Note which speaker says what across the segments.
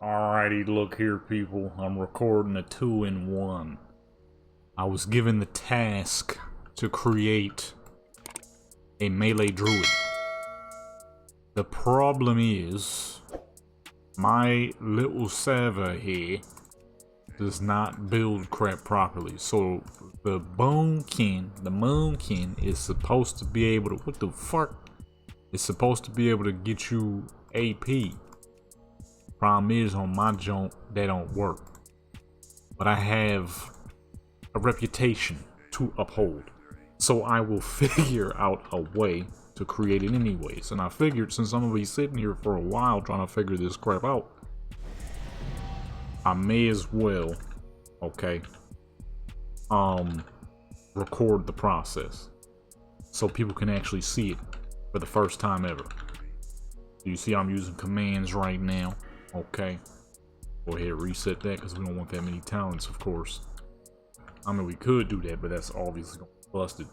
Speaker 1: Alrighty, look here, people. I'm recording a 2-in-1. I was given the task to create a melee druid. The problem is, my little server here does not build crap properly. So the MOONKIN is supposed to be able to, what the fuck? It's supposed to be able to get you AP. Problem is, on my junk, that don't work. But I have a reputation to uphold. So I will figure out a way to create it anyways. And I figured, since I'm gonna be sitting here for a while trying to figure this crap out, I may as well, okay, record the process so people can actually see it for the first time ever. You see I'm using commands right now. Okay, go ahead and reset that because we don't want that many talents, of course. I mean, we could do that, but that's obviously gonna be busted.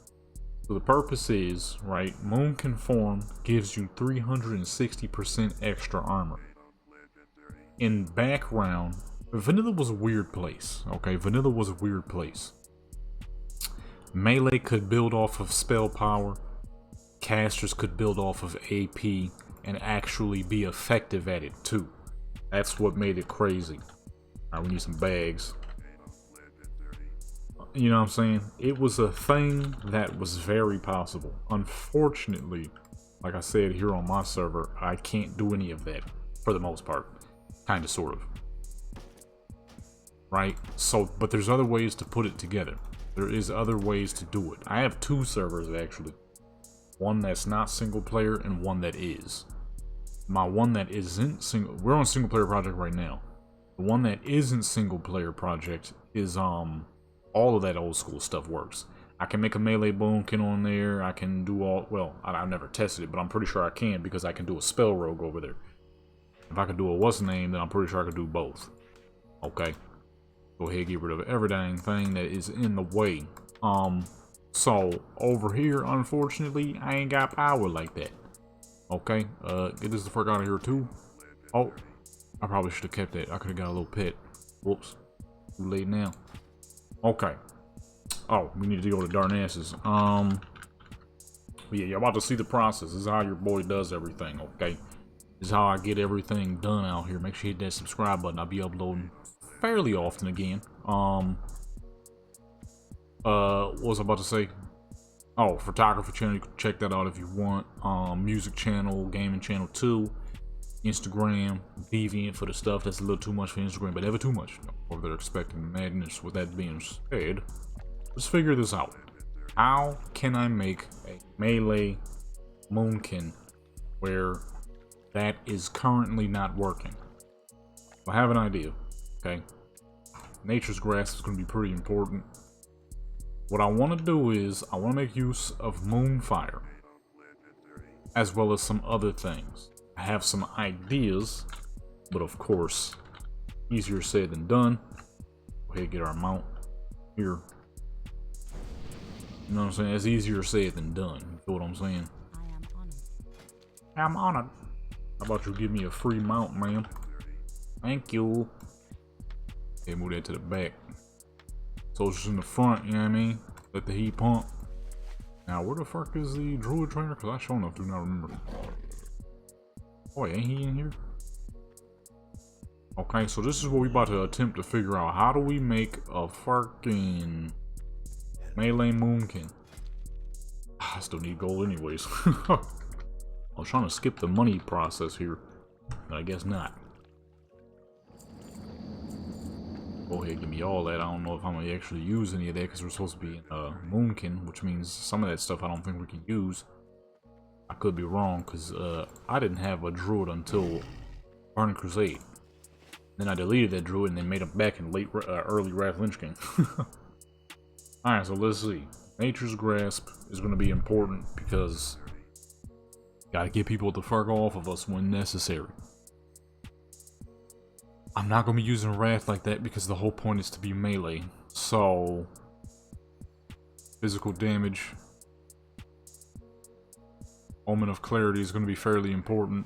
Speaker 1: So the purpose is, right, Moonkin form gives you 360% extra armor. In background, Vanilla was a weird place, okay? Vanilla was a weird place. Melee could build off of spell power, casters could build off of AP, and actually be effective at it too. That's what made it crazy. Alright, we need some bags. You know what I'm saying? It was a thing that was very possible. Unfortunately, like I said here on my server, I can't do any of that for the most part. Kinda, sort of. Right? So, but there's other ways to put it together. There is other ways to do it. I have two servers actually. One that's not single player and one that is. My one that isn't single, we're on a single player project right now. The one that isn't single player project is all of that old school stuff works. I can make a melee boomkin on there. I can do all, well, I've never tested it, but I'm pretty sure I can because I can do a spell rogue over there. If I can do a what's the name, then I'm pretty sure I can do both. Okay. Go ahead, get rid of every dang thing that is in the way. So over here, unfortunately, I ain't got power like that. Okay, get this the fuck out of here too. Oh, I probably should have kept that. I could have got a little pet. Whoops. Too late now. Okay. Oh, we need to go to Darnassus. Yeah, you're about to see the process. This is how your boy does everything, okay? This is how I get everything done out here. Make sure you hit that subscribe button. I'll be uploading fairly often again. What was I about to say? Oh, photography channel, you can check that out if you want. Music channel, gaming channel too. Instagram, Deviant for the stuff that's a little too much for Instagram, but never too much. Or they're expecting madness. With that being said, let's figure this out. How can I make a melee Moonkin where that is currently not working? I have an idea, okay? Nature's Grass is going to be pretty important. What I want to do is, I want to make use of Moonfire, as well as some other things. I have some ideas, but of course, easier said than done. Go ahead and get our mount here. You know what I'm saying? It's easier said than done. You feel what I'm saying? I'm honored. How about you give me a free mount, ma'am? Thank you. Okay, move that to the back. So it's just in the front, you know what I mean? Let the heat pump. Now, where the fuck is the Druid trainer? Because I sure enough do not remember. Oh, ain't he in here? Okay, so this is what we about to attempt to figure out. How do we make a fucking melee Moonkin? I still need gold anyways. I was trying to skip the money process here, but I guess not. Go ahead, give me all that. I don't know if I'm gonna actually use any of that because we're supposed to be in Moonkin, which means some of that stuff I don't think we can use. I could be wrong because I didn't have a Druid until Burning Crusade. Then I deleted that Druid and then made him back in early Wrath Lich King. Alright, so let's see. Nature's Grasp is going to be important because gotta get people the fuck off of us when necessary. I'm not going to be using Wrath like that because the whole point is to be melee. So, physical damage, Omen of Clarity is going to be fairly important.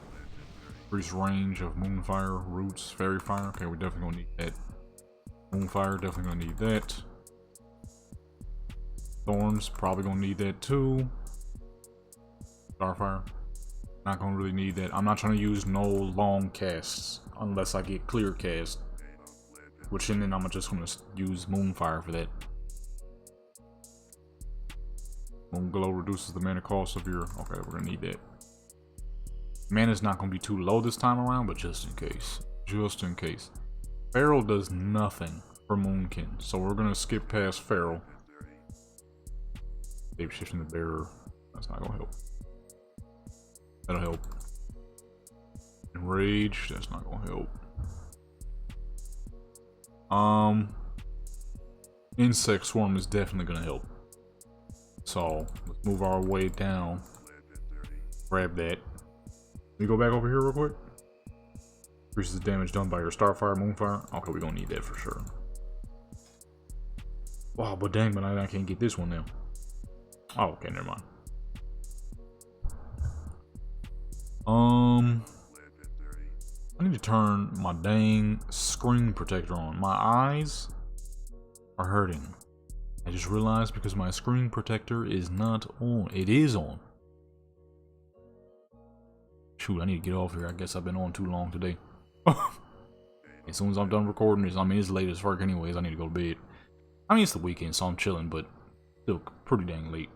Speaker 1: Increase range of Moonfire, Roots, Fairy Fire. Okay, we're definitely gonna need that. Moonfire, definitely gonna need that. Thorns, probably gonna need that too. Starfire, not gonna really need that. I'm not trying to use no long casts unless I get clear cast. Which and then I'm just gonna use Moonfire for that. Moonglow reduces the mana cost of your. Okay, we're gonna need that. Mana's not gonna be too low this time around, but just in case. Just in case. Feral does nothing for Moonkin, so we're gonna skip past Feral. Shape shifting the bearer. That's not gonna help. That'll help. Enrage, that's not gonna help. Insect Swarm is definitely gonna help. So let's move our way down. Grab that. Let me go back over here real quick. Increases the damage done by your Starfire, Moonfire. Okay, we're gonna need that for sure. Wow, but dang, but I can't get this one now. Oh, okay, never mind. I need to turn my dang screen protector on. My eyes are hurting. I just realized because my screen protector is not on. It is on. Shoot, I need to get off here. I guess I've been on too long today. As soon as I'm done recording this, I mean, it's late as fuck anyways. I need to go to bed. I mean, it's the weekend, so I'm chilling, but still pretty dang late.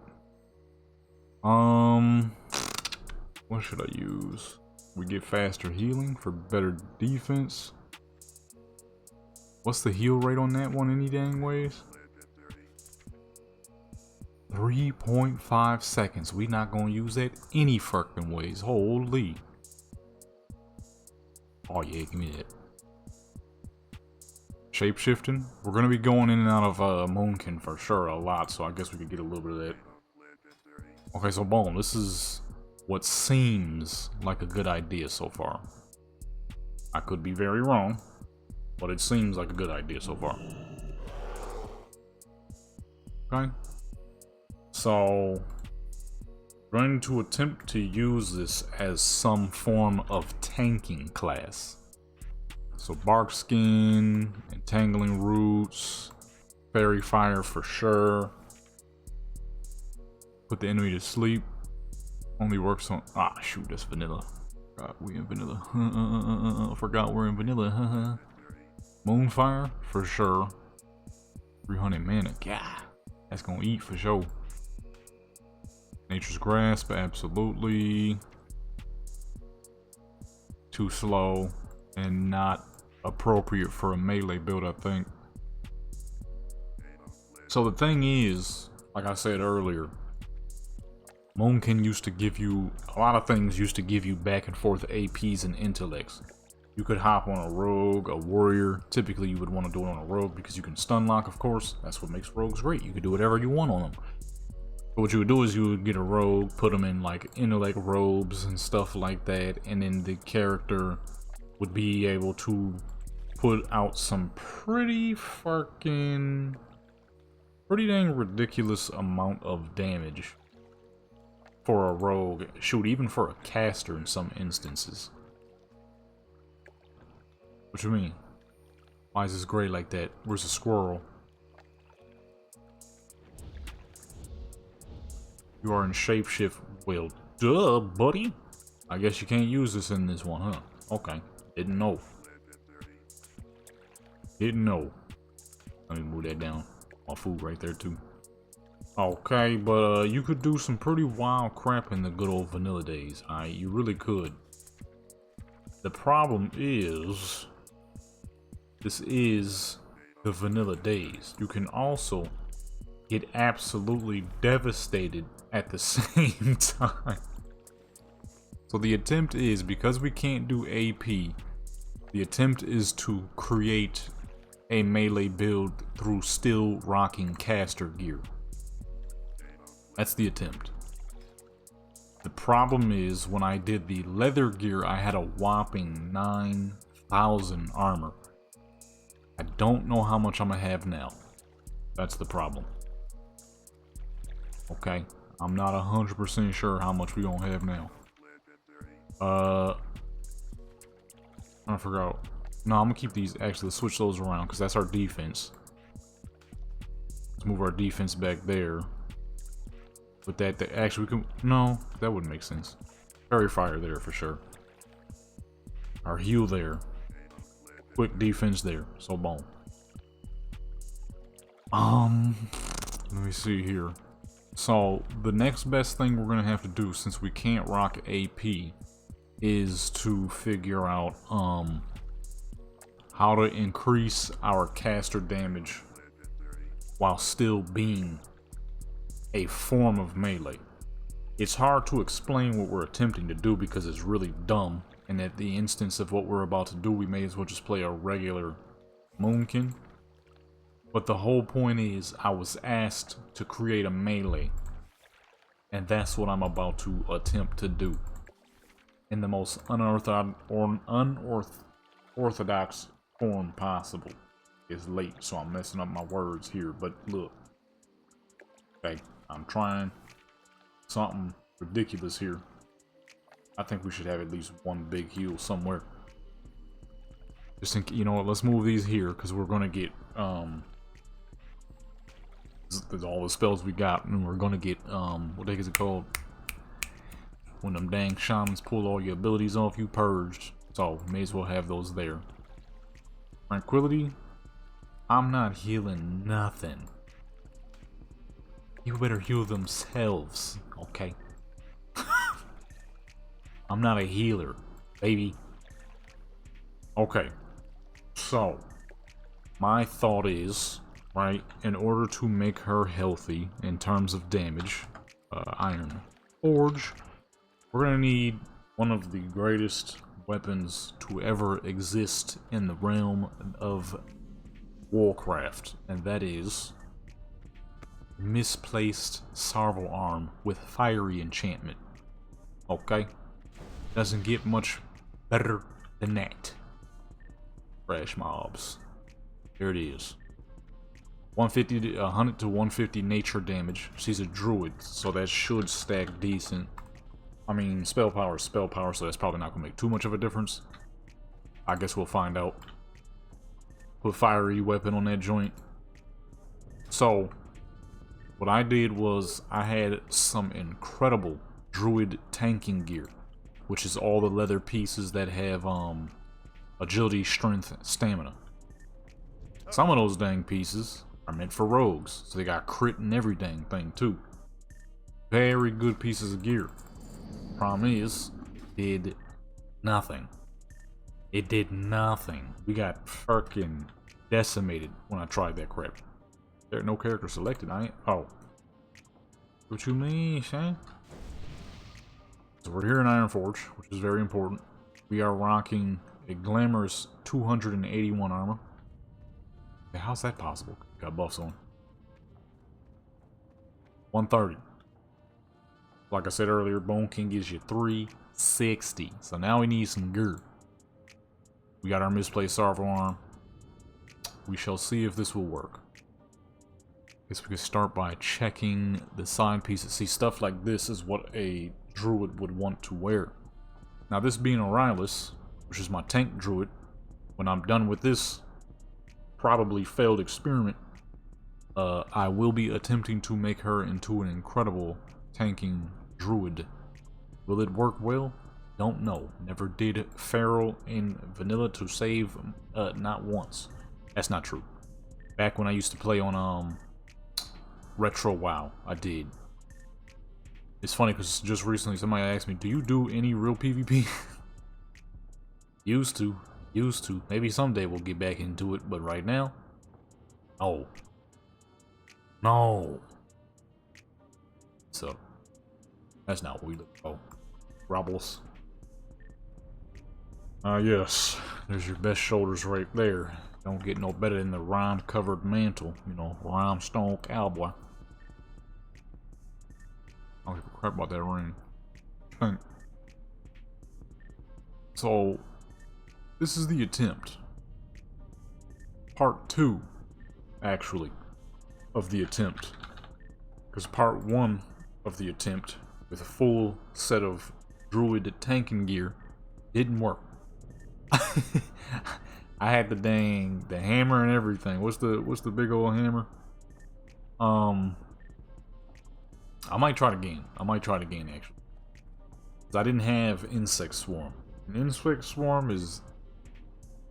Speaker 1: What should I use? We get faster healing for better defense. What's the heal rate on that one any dang ways? 3.5 seconds. We not gonna use that any fucking ways. Holy. Oh yeah, give me that. Shape shifting. We're gonna be going in and out of Moonkin for sure a lot, so I guess we could get a little bit of that. Okay, so boom, this is what seems like a good idea so far. I could be very wrong, but it seems like a good idea so far. Okay. So, we're going to attempt to use this as some form of tanking class. So Bark Skin, Entangling Roots, Fairy Fire for sure. Put the enemy to sleep. Only works on. Ah, shoot, that's vanilla. God, we in vanilla. Forgot we're in vanilla. Moonfire for sure. 300 mana. God, that's gonna eat for sure. Nature's Grasp, absolutely. Too slow and not appropriate for a melee build, I think. So the thing is, like I said earlier, Moonkin used to give you, a lot of things used to give you back and forth APs and intellects. You could hop on a rogue, a warrior. Typically you would want to do it on a rogue because you can stun lock, of course. That's what makes rogues great. You could do whatever you want on them. But what you would do is you would get a rogue, put them in like intellect robes and stuff like that, and then the character would be able to put out some pretty dang ridiculous amount of damage for a rogue. Shoot, even for a caster in some instances. What you mean? Why is this gray like that? Where's the squirrel? You are in shapeshift. Well, duh, buddy. I guess you can't use this in this one, huh? Okay. Didn't know. Didn't know. Let me move that down. My food right there, too. Okay, but you could do some pretty wild crap in the good old vanilla days. You really could. The problem is, this is the vanilla days. You can also get absolutely devastated at the same time. So the attempt is, because we can't do AP, the attempt is to create a melee build through still rocking caster gear. That's the attempt. The problem is, when I did the leather gear, I had a whopping 9,000 armor. I don't know how much I'm gonna have now. That's the problem. Okay, I'm not 100% sure how much we gonna have now. I'm trying to figure out. No, I'm gonna keep these. Actually, let's switch those around because that's our defense. Let's move our defense back there. With that, actually, we can. No, that wouldn't make sense. Fairy fire there for sure. Our heal there. Quick defense there. So boom. Let me see here. So the next best thing we're gonna have to do, since we can't rock AP, is to figure out how to increase our caster damage while still being a form of melee. It's hard to explain what we're attempting to do because it's really dumb, and at the instance of what we're about to do, we may as well just play a regular Moonkin. But the whole point is, I was asked to create a melee, and that's what I'm about to attempt to do in the most unorthodox form possible. It's late, so I'm messing up my words here, but look. Okay, I'm trying something ridiculous here. I think we should have at least one big heal somewhere. Just think, you know what, let's move these here, because we're gonna get there's all the spells we got, and we're gonna get what the heck is it called? When them dang shamans pull all your abilities off, you purged. So may as well have those there. Tranquility. I'm not healing nothing. You better heal themselves, okay? I'm not a healer, baby. Okay. So my thought is, right, in order to make her healthy in terms of damage, Iron Forge, we're gonna need one of the greatest weapons to ever exist in the realm of Warcraft, and that is Misplaced Sarval Arm with Fiery Enchantment. Okay? Doesn't get much better than that. Trash mobs. There it is. 150 to 100 to 150 nature damage. She's a druid, so that should stack decent. I mean, spell power is spell power, so that's probably not gonna make too much of a difference. I guess we'll find out. Put fiery weapon on that joint. So what I did was I had some incredible druid tanking gear, which is all the leather pieces that have agility, strength, stamina. Some of those dang pieces are meant for rogues, so they got crit and every dang thing too. Very good pieces of gear. Problem is, it did nothing. It did nothing. We got fucking decimated when I tried that crap. There no character selected. I ain't. Oh, what you mean, Shane? So we're here in Iron Forge, which is very important. We are rocking a glamorous 281 armor. Okay, how's that possible? Got buffs on. 130. Like I said earlier, MOONKIN gives you 360. So now we need some gear. We got our misplaced Sarval Arm. We shall see if this will work. Guess we could start by checking the side pieces. See, stuff like this is what a druid would want to wear. Now, this being Aurylus, which is my tank druid, when I'm done with this probably failed experiment, I will be attempting to make her into an incredible tanking druid. Will it work well? Don't know. Never did feral in vanilla to save, not once. That's not true. Back when I used to play on retro WoW, I did. It's funny because just recently somebody asked me, do you do any real PvP? Used to. Maybe someday we'll get back into it, but right now, no. So that's not what we look for. Rebels. Yes, there's your best shoulders right there. Don't get no better than the rime-covered mantle, you know, rhinestone cowboy. I don't give a crap about that ring. So, this is the attempt. Part 2, actually, of the attempt. Because part 1 of the attempt, with a full set of druid tanking gear, didn't work. I had the hammer and everything. What's the big old hammer? I might try it again. Actually. 'Cause I didn't have insect swarm. An insect swarm is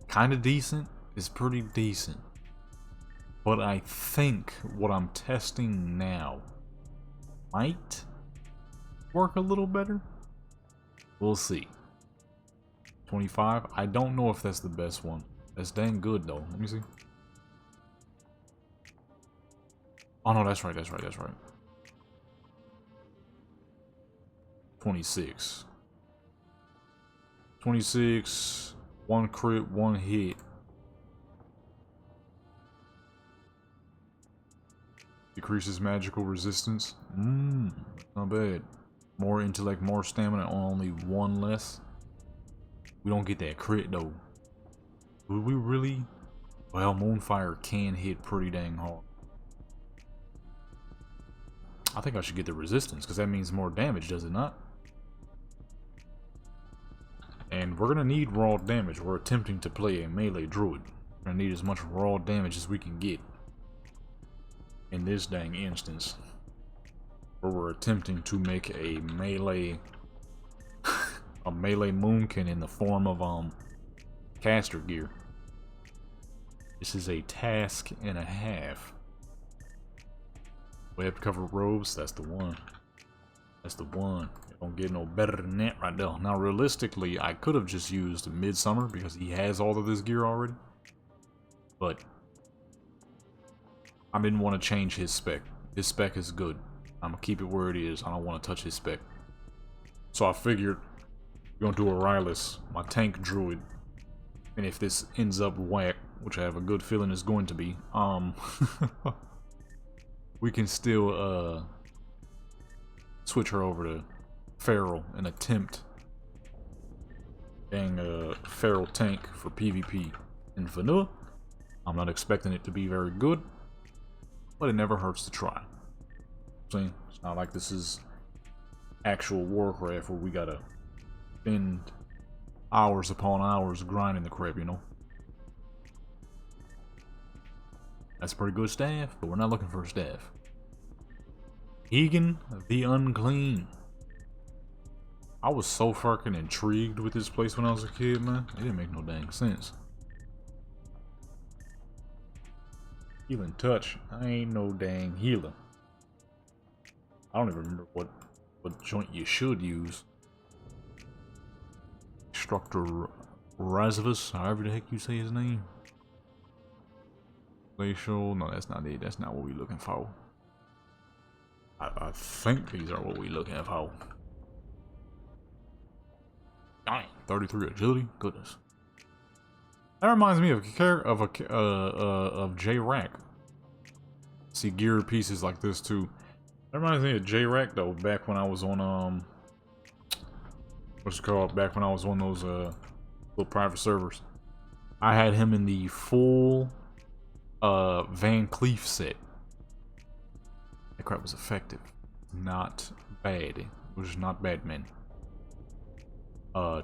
Speaker 1: kind of decent. It's pretty decent. But I think what I'm testing now might work a little better. We'll see. 25. I don't know if that's the best one. That's dang good though. Let me see. Oh no, that's right. 26. 26. One crit, one hit. Decreases magical resistance. Not bad. More intellect, more stamina on only one less. We don't get that crit though. Would we really? Well, Moonfire can hit pretty dang hard. I think I should get the resistance because that means more damage, does it not? And we're gonna need raw damage. We're attempting to play a melee druid. We're gonna need as much raw damage as we can get in this dang instance, where we're attempting to make a melee moonkin in the form of caster gear. This is a task and a half. Web cover robes, that's the one. That's the one. It don't get no better than that right there. Now realistically, I could have just used Midsummer because he has all of this gear already. But I didn't want to change his spec. His spec is good. I'm gonna keep it where it is. I don't want to touch his spec. So I figured we're gonna do a Rylus, my tank druid. And if this ends up whack, which I have a good feeling is going to be, we can still switch her over to Feral and attempt dang Feral tank for PvP in vanilla. I'm not expecting it to be very good, but it never hurts to try. See, it's not like this is actual Warcraft where we gotta spend hours upon hours grinding the crap, you know. That's pretty good staff, but we're not looking for a staff. Egan the Unclean. I was so fucking intrigued with this place when I was a kid, man. It didn't make no dang sense. Healing touch. I ain't no dang healer. I don't even remember what joint you should use. Instructor Razavus, however the heck you say his name. Glacial. No, that's not it. That's not what we're looking for. I think these are what we're looking for. Dang, 33 agility. Goodness. That reminds me of J-Rack. See gear pieces like this too. That reminds me of J-Rack though. Back when I was on what's it called? Back when I was on those little private servers. I had him in the full Van Cleef set. That crap was effective. Not bad. It was not bad, man.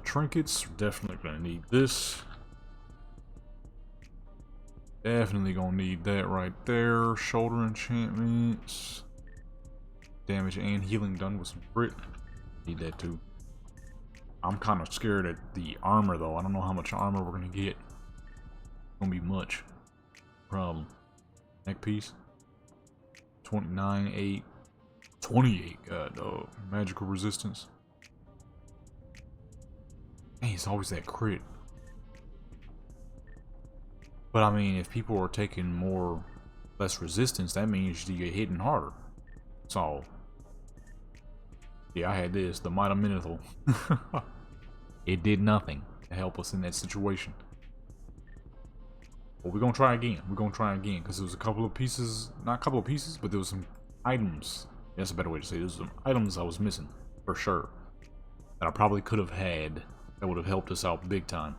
Speaker 1: Trinkets, definitely gonna need this. Definitely gonna need that right there. Shoulder enchantments. Damage and healing done with some crit. Need that too. I'm kind of scared at the armor though. I don't know how much armor we're gonna get. Gonna be much. Problem. Neck piece. 29, 8, 28. God, dog. Magical resistance. Man, it's always that crit. But I mean, if people are taking less resistance, that means you get hitting harder. So, yeah, I had this, the Might of Minotaur. It did nothing to help us in that situation. But we're gonna try again. Because there was a couple of pieces, not a couple of pieces, but there was some items. That's a better way to say it. There was some items I was missing, for sure. That I probably could have had that would have helped us out big time.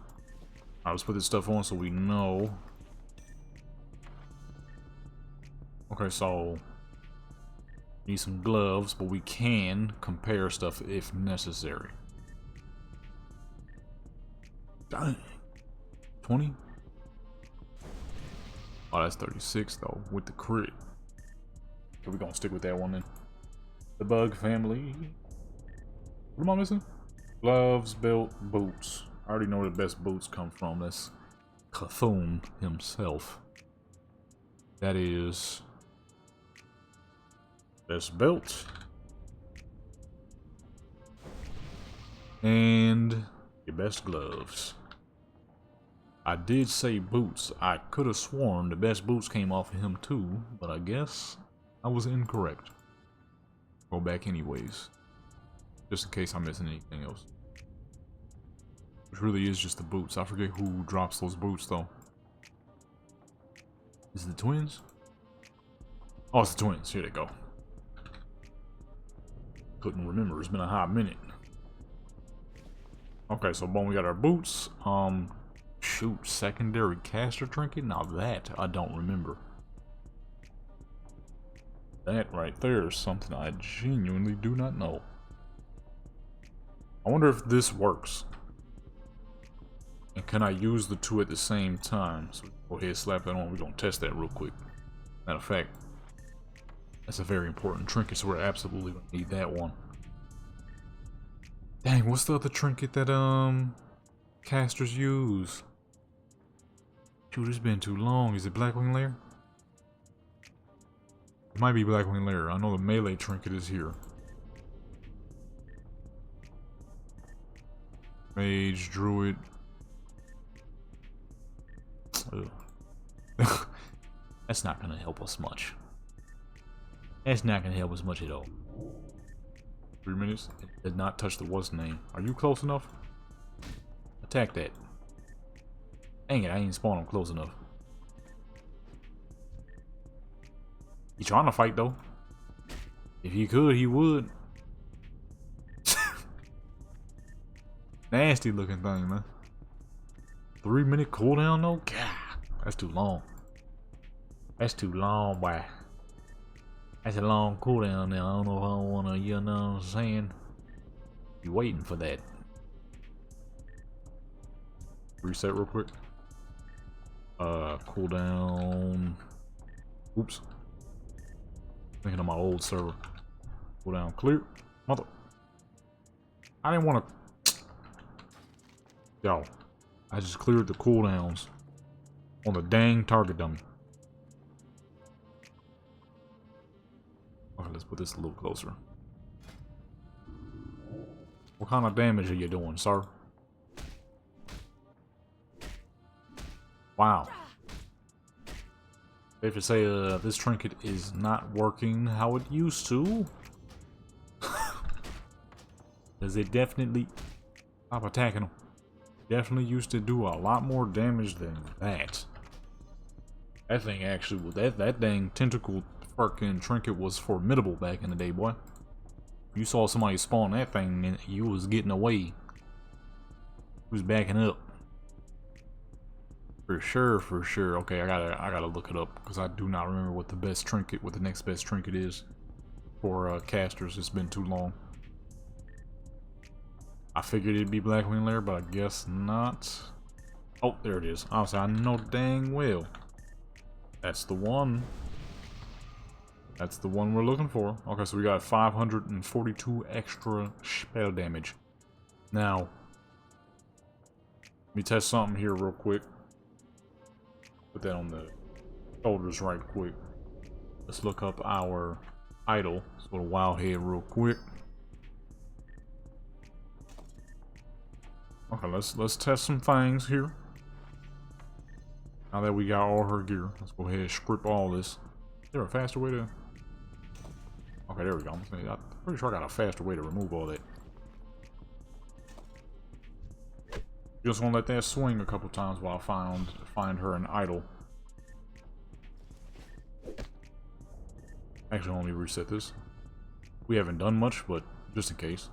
Speaker 1: Alright, let's put this stuff on so we know. Okay, so need some gloves, but we can compare stuff if necessary. Dang. 20? Oh, that's 36 though, with the crit. So we're gonna stick with that one then. The bug family. What am I missing? Gloves, belt, boots. I already know where the best boots come from. That's Cthulhu himself. That is best belt. And your best gloves. I did say boots. I could have sworn the best boots came off of him too, but I guess I was incorrect. Go back anyways, just in case I'm missing anything else. Which really is just the boots. I forget who drops those boots though. Is it the twins? Oh, it's the twins. Here they go. Couldn't remember. It's been a hot minute. Okay, so boom, we got our boots. Shoot, secondary caster trinket? Now that I don't remember. That right there is something I genuinely do not know. I wonder if this works. And can I use the two at the same time? So go ahead, slap that on. We're gonna test that real quick. Matter of fact, that's a very important trinket, so we're absolutely gonna need that one. Dang, what's the other trinket that casters use? Shoot, it's been too long. Is it Blackwing Lair? It might be Blackwing Lair. I know the melee trinket is here. Mage, Druid. That's not gonna help us much. That's not gonna help us much at all. 3 minutes. It did not touch the what's name. Are you close enough? Attack that. Dang it, I ain't spawned him close enough. He trying to fight though. If he could, he would. Nasty looking thing, man. 3 minute cooldown though? God, that's too long. That's too long, boy. That's a long cooldown now. I don't know if I wanna, you know what I'm saying? Be waiting for that. Reset real quick. Cooldown. Oops. Thinking of my old server. Cooldown clear. Mother. I didn't want to. Yo. I just cleared the cooldowns on the dang target dummy. Okay, let's put this a little closer. What kind of damage are you doing, sir? Wow. Safe to say this trinket is not working how it used to. Because it definitely... Stop attacking him. Definitely used to do a lot more damage than that. That thing actually was... That dang tentacle fucking trinket was formidable back in the day, boy. You saw somebody spawn that thing and you was getting away. He was backing up. For sure, for sure. Okay, I gotta look it up because I do not remember what the best trinket, what the next best trinket is for casters. It's been too long. I figured it'd be Blackwing Lair, but I guess not. Oh, there it is. Honestly, I know dang well. That's the one. That's the one we're looking for. Okay, so we got 542 extra spell damage. Now, let me test something here real quick. Put that on the shoulders right quick. Let's look up our idol. Let's go to Wildhead real quick. Okay, let's test some things here. Now that we got all her gear, let's go ahead and strip all this. Is there a faster way to... Okay, there we go. I'm pretty sure I got a faster way to remove all that. Just want to let that swing a couple times while I find her an idol. Actually, let me reset this. We haven't done much, but just in case.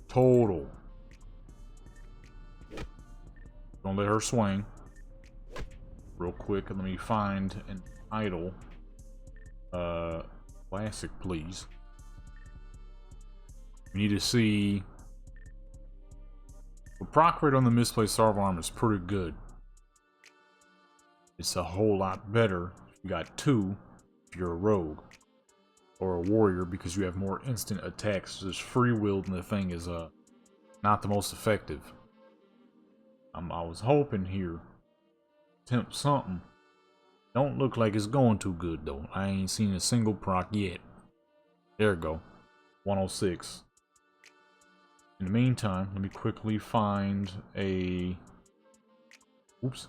Speaker 1: Total. Don't let her swing. Real quick, let me find an idol. Classic, please. We need to see The proc rate on the misplaced Sarv arm is pretty good. It's a whole lot better if you got 2 if you're a rogue or a warrior, because you have more instant attacks. Just free willed, and the thing is not the most effective. I was hoping here, attempt something. Don't look like it's going too good though. I ain't seen a single proc yet. There we go, 106. In the meantime, let me quickly find a. Oops.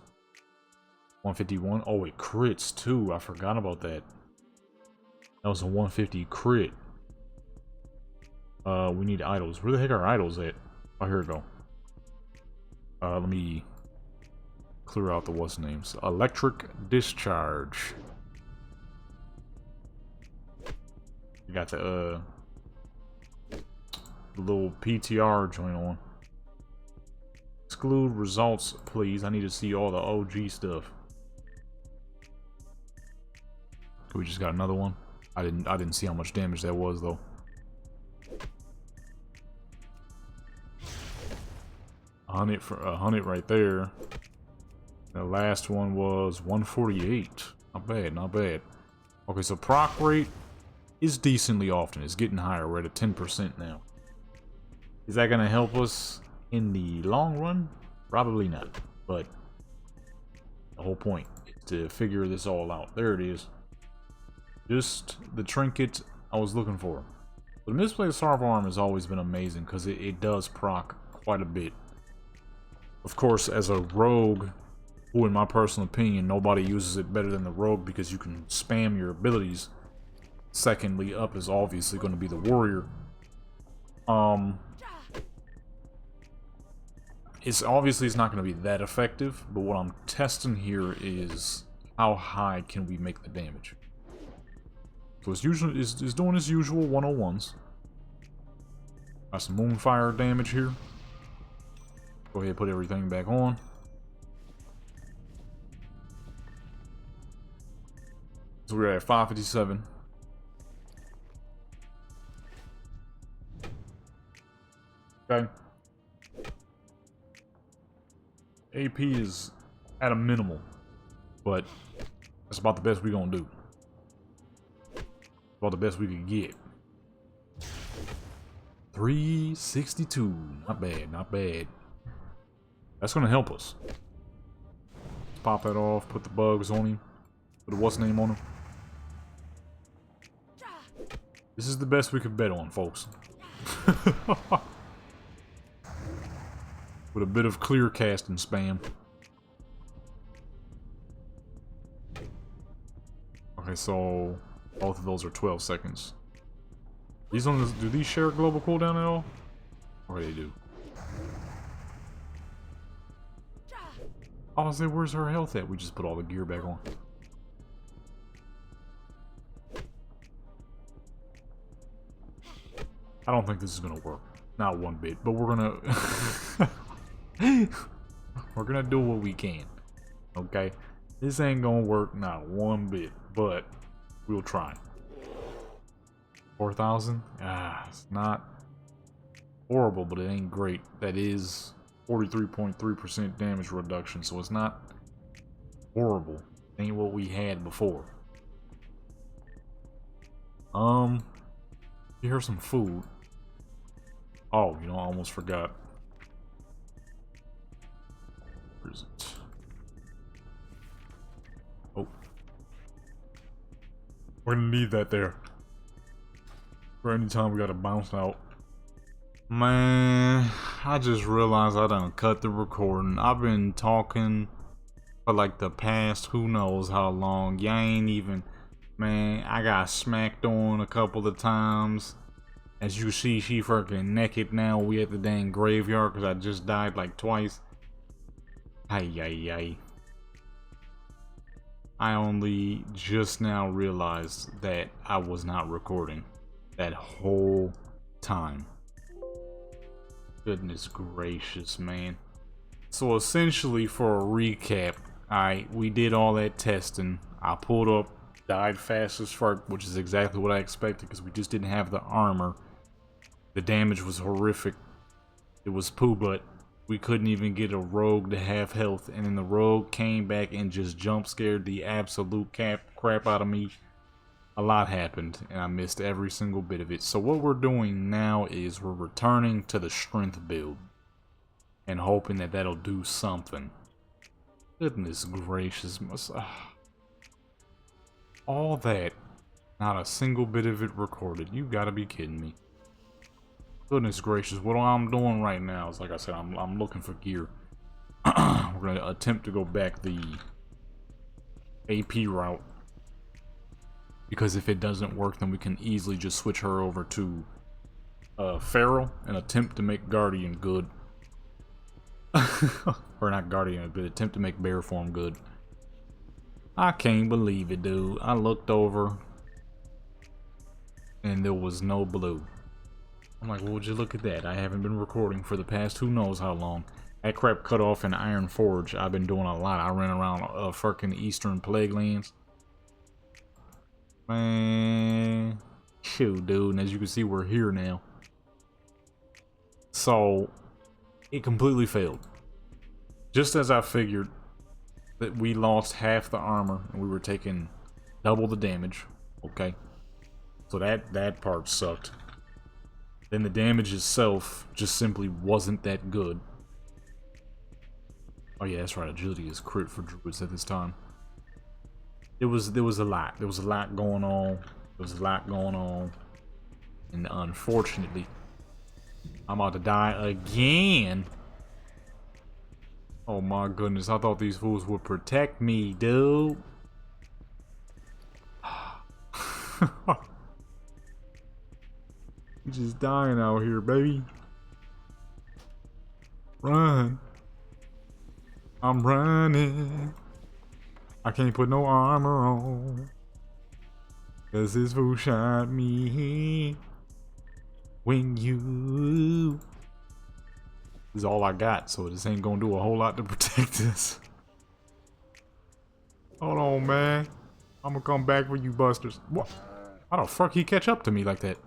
Speaker 1: 151. Oh, it crits too. I forgot about that. That was a 150 crit. We need idols. Where the heck are idols at? Oh, here we go. Let me clear out the what's names. Electric discharge. You got the little PTR joint on. Exclude results, please. I need to see all the OG stuff. We just got another one. I didn't see how much damage that was though. A 100 right there. The last one was 148. Not bad, not bad. Okay, so proc rate is decently often. It's getting higher. We're at a 10% now. Is that gonna help us in the long run? Probably not. But the whole point is to figure this all out. There it is. Just the trinket I was looking for. The misplaced Sarv arm has always been amazing because it does proc quite a bit. Of course, as a rogue, who in my personal opinion, nobody uses it better than the rogue because you can spam your abilities. Secondly, up is obviously going to be the warrior. It's not going to be that effective, but what I'm testing here is how high can we make the damage. So it's doing its usual 101s. Got some moonfire damage here. Go ahead and put everything back on. So we're at 557. Okay. AP is at a minimal, but that's about the best we're gonna do. About the best we could get. 362. Not bad, not bad. That's gonna help us. Pop that off, put the bugs on him, put the what's name on him. This is the best we could bet on, folks. With a bit of clear casting spam. Okay, so both of those are 12 seconds. These on do these share a global cooldown at all? Or they do. I was like, where's her health at? We just put all the gear back on. I don't think this is gonna work. Not one bit, but we're gonna we're gonna do what we can. Okay? This ain't gonna work not one bit, but we'll try. 4,000? Ah, it's not horrible, but it ain't great. That is 43.3% damage reduction, so it's not horrible. It ain't what we had before. Here's some food. Oh, you know, I almost forgot. Where is it? Oh. We're gonna need that there. For any time we gotta bounce out. Man, I just realized I done cut the recording. I've been talking for like the past who knows how long. Y'all ain't even... Man, I got smacked on a couple of times. As you see, she freaking naked now. We at the dang graveyard because I just died like twice. Ay, ay, ay. I only just now realized that I was not recording that whole time. Goodness gracious, man. So essentially, for a recap, we did all that testing. I pulled up, died fast as fuck, which is exactly what I expected because we just didn't have the armor. The damage was horrific. It was poo butt. We couldn't even get a rogue to have health, and then the rogue came back and just jump scared the absolute crap out of me. A lot happened, and I missed every single bit of it. So what we're doing now is we're returning to the strength build and hoping that that'll do something. Goodness gracious. All that, not a single bit of it recorded. You gotta be kidding me. Goodness gracious, what I'm doing right now is, like I said, I'm looking for gear. We're gonna attempt to go back the AP route, because if it doesn't work, then we can easily just switch her over to Feral and attempt to make Guardian good. Or not Guardian, but attempt to make Bear form good. I can't believe it, dude. I looked over and there was no blue. I'm like, well, would you look at that? I haven't been recording for the past who knows how long. That crap cut off in Iron Forge. I've been doing a lot. I ran around fucking Eastern Plague Lands. Man, shoot, dude. And as you can see, we're here now. So, it completely failed. Just as I figured that we lost half the armor and we were taking double the damage. Okay. So that part sucked. Then the damage itself just simply wasn't that good. Oh yeah, that's right. Agility is crit for druids at this time. There was a lot. There was a lot going on. And unfortunately, I'm about to die again. Oh my goodness, I thought these fools would protect me, dude. You're just dying out here, baby. Run. I'm running. I can't put no armor on, 'cause this fool shot me. When you... This is all I got, so this ain't gonna do a whole lot to protect us. Hold on, man. I'm gonna come back for you busters. What? How the fuck he catch up to me like that?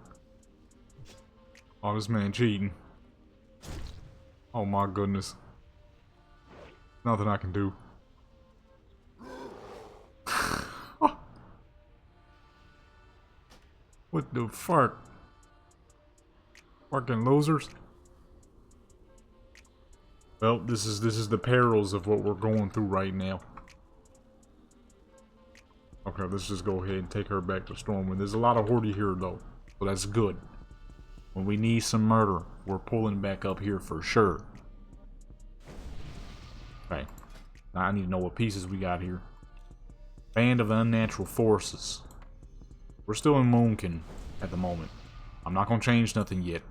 Speaker 1: Oh, this man cheating. Oh my goodness. Nothing I can do. What the fuck? Fucking losers. Well, this is the perils of what we're going through right now. Okay, let's just go ahead and take her back to Stormwind. There's a lot of Horde here though, so that's good. When we need some murder, we're pulling back up here for sure. Okay, now I need to know what pieces we got here. Band of Unnatural Forces. We're still in Moonkin at the moment. I'm not gonna change nothing yet.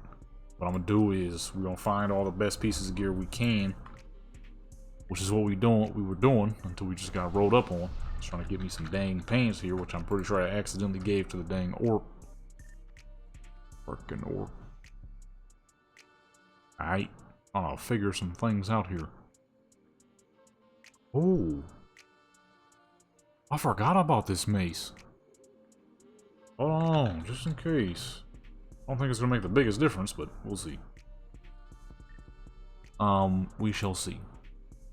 Speaker 1: What I'm gonna do is we're gonna find all the best pieces of gear we can, which is what we were doing until we just got rolled up on. It's trying to give me some dang pants here, which I'm pretty sure I accidentally gave to the dang orc. Fucking orc. Alright, I'll figure some things out here. Oh, I forgot about this mace. Hold on, just in case. I don't think it's gonna make the biggest difference, but we'll see. We shall see.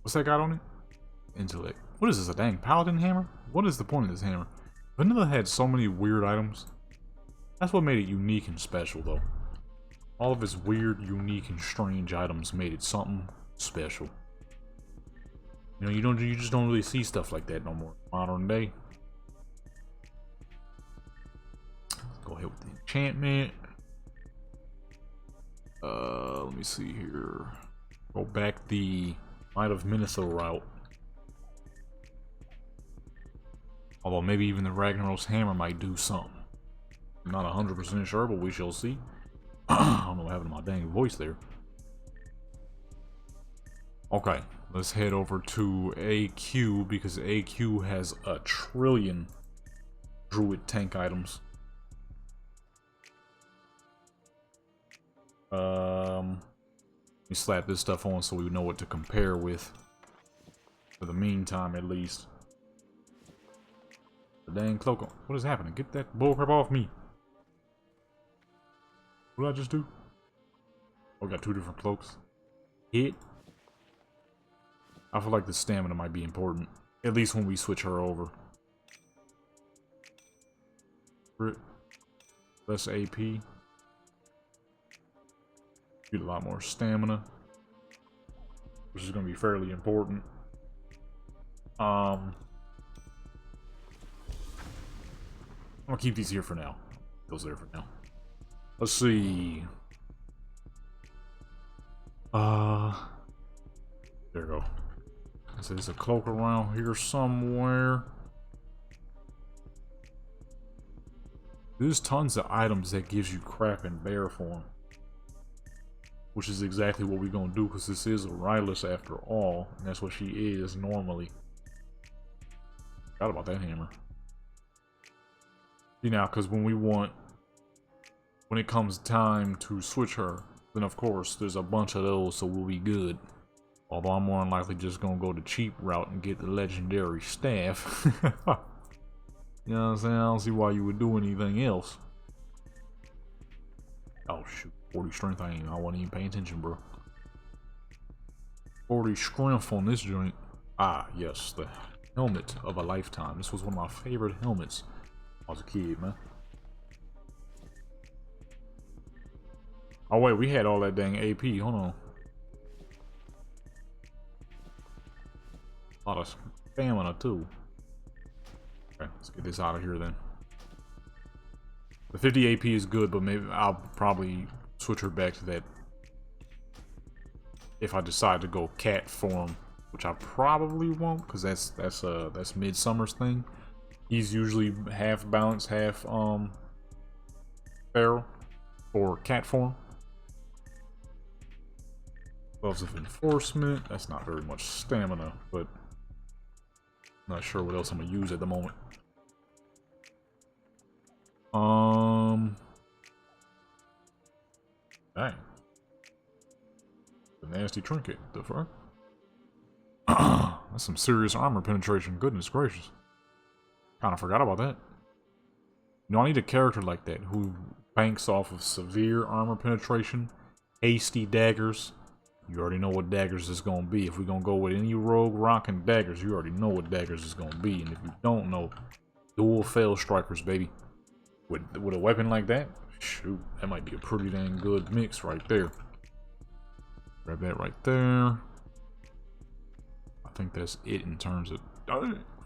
Speaker 1: What's that got on it? Intellect. What is this, a dang paladin hammer? What is the point of this hammer? Vanilla had so many weird items. That's what made it unique and special, though. All of its weird, unique, and strange items made it something special. You know, you just don't really see stuff like that no more. Modern day. Let's go ahead with the enchantment. Let me see here. Go back the Might of Minnesota route. Although maybe even the Ragnaros hammer might do something. I'm not 100% sure, but we shall see. I don't know what happened to my dang voice there. Okay, let's head over to AQ, because AQ has a trillion Druid tank items. Let me slap this stuff on so we know what to compare with. For the meantime, at least. The dang cloak. What is happening? Get that bullcrap off me. What did I just do? Oh, we got two different cloaks. Hit I feel like the stamina might be important. At least when we switch her over. Less AP. Get a lot more stamina. Which is going to be fairly important. I'm going to keep these here for now. Those there for now. Let's see. There we go. So there's a cloak around here somewhere. There's tons of items that gives you crap in bear form. Which is exactly what we're going to do, because this is a Rylus after all. And that's what she is normally. Forgot about that hammer. See now, because when it comes time to switch her, then of course there's a bunch of those, so we'll be good. Although I'm more than likely just going to go the cheap route and get the legendary staff. You know what I'm saying? I don't see why you would do anything else. Oh shoot. 40 strength, I wasn't even paying attention, bro. 40 strength on this joint. Ah, yes, the helmet of a lifetime. This was one of my favorite helmets when I was a kid, man. Oh wait, we had all that dang AP. Hold on. A lot of stamina too. Okay, let's get this out of here then. The 50 AP is good, but maybe I'll probably switch her back to that if I decide to go cat form, which I probably won't, because that's Midsummer's thing. He's usually half balance, half feral or cat form. Gloves of enforcement. That's not very much stamina, but I'm not sure what else I'm gonna use at the moment. Dang. The nasty trinket. The fuck? That's some serious armor penetration. Goodness gracious. Kinda forgot about that. You know, I need a character like that who banks off of severe armor penetration, hasty daggers. You already know what daggers is gonna be. If we're gonna go with any rogue rocking daggers, you already know what daggers is gonna be. And if you don't know, dual fail strikers, baby. With a weapon like that, shoot, that might be a pretty dang good mix right there. Grab that right there. I think that's it in terms of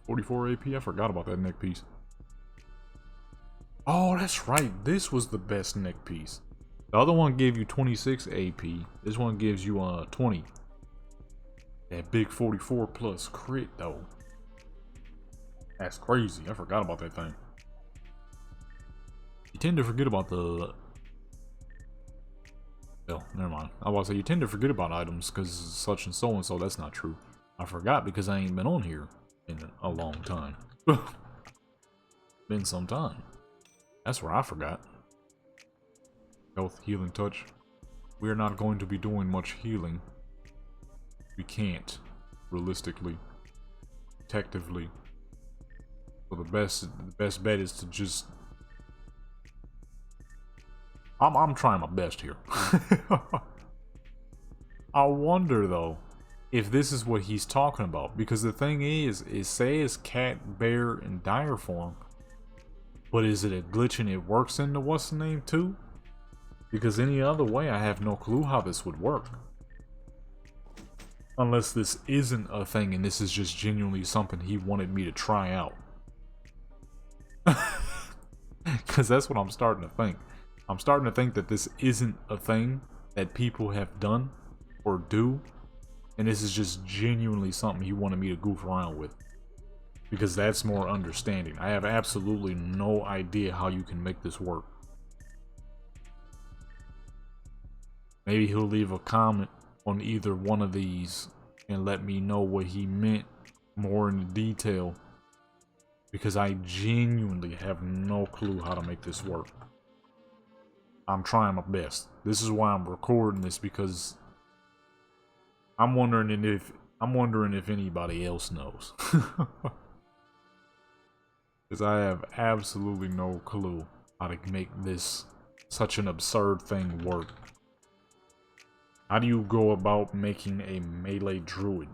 Speaker 1: 44 AP. I forgot about that neck piece. Oh, that's right. This was the best neck piece. The other one gave you 26 AP. This one gives you 20. That big 44 plus crit though. That's crazy. I forgot about that thing. You tend to forget about the... Well, never mind. I was about to say, you tend to forget about items because such and so. That's not true. I forgot because I ain't been on here in a long time. Been some time. That's where I forgot. Health, healing, touch. We are not going to be doing much healing. We can't. Realistically. Detectively. So the best bet is to just... I'm trying my best here. I wonder though if this is what he's talking about, because the thing is it says cat, bear, and dire form, but is it a glitch and it works into what's the name too? Because any other way, I have no clue how this would work. Unless this isn't a thing and this is just genuinely something he wanted me to try out. Because that's what I'm starting to think. I'm starting to think that this isn't a thing that people have done or do, and this is just genuinely something he wanted me to goof around with, because that's more understanding. I have absolutely no idea how you can make this work. Maybe he'll leave a comment on either one of these and let me know what he meant more in detail, because I genuinely have no clue how to make this work. I'm trying my best. This is why I'm recording this, because I'm wondering if anybody else knows. Because I have absolutely no clue how to make this such an absurd thing work. How do you go about making a melee druid?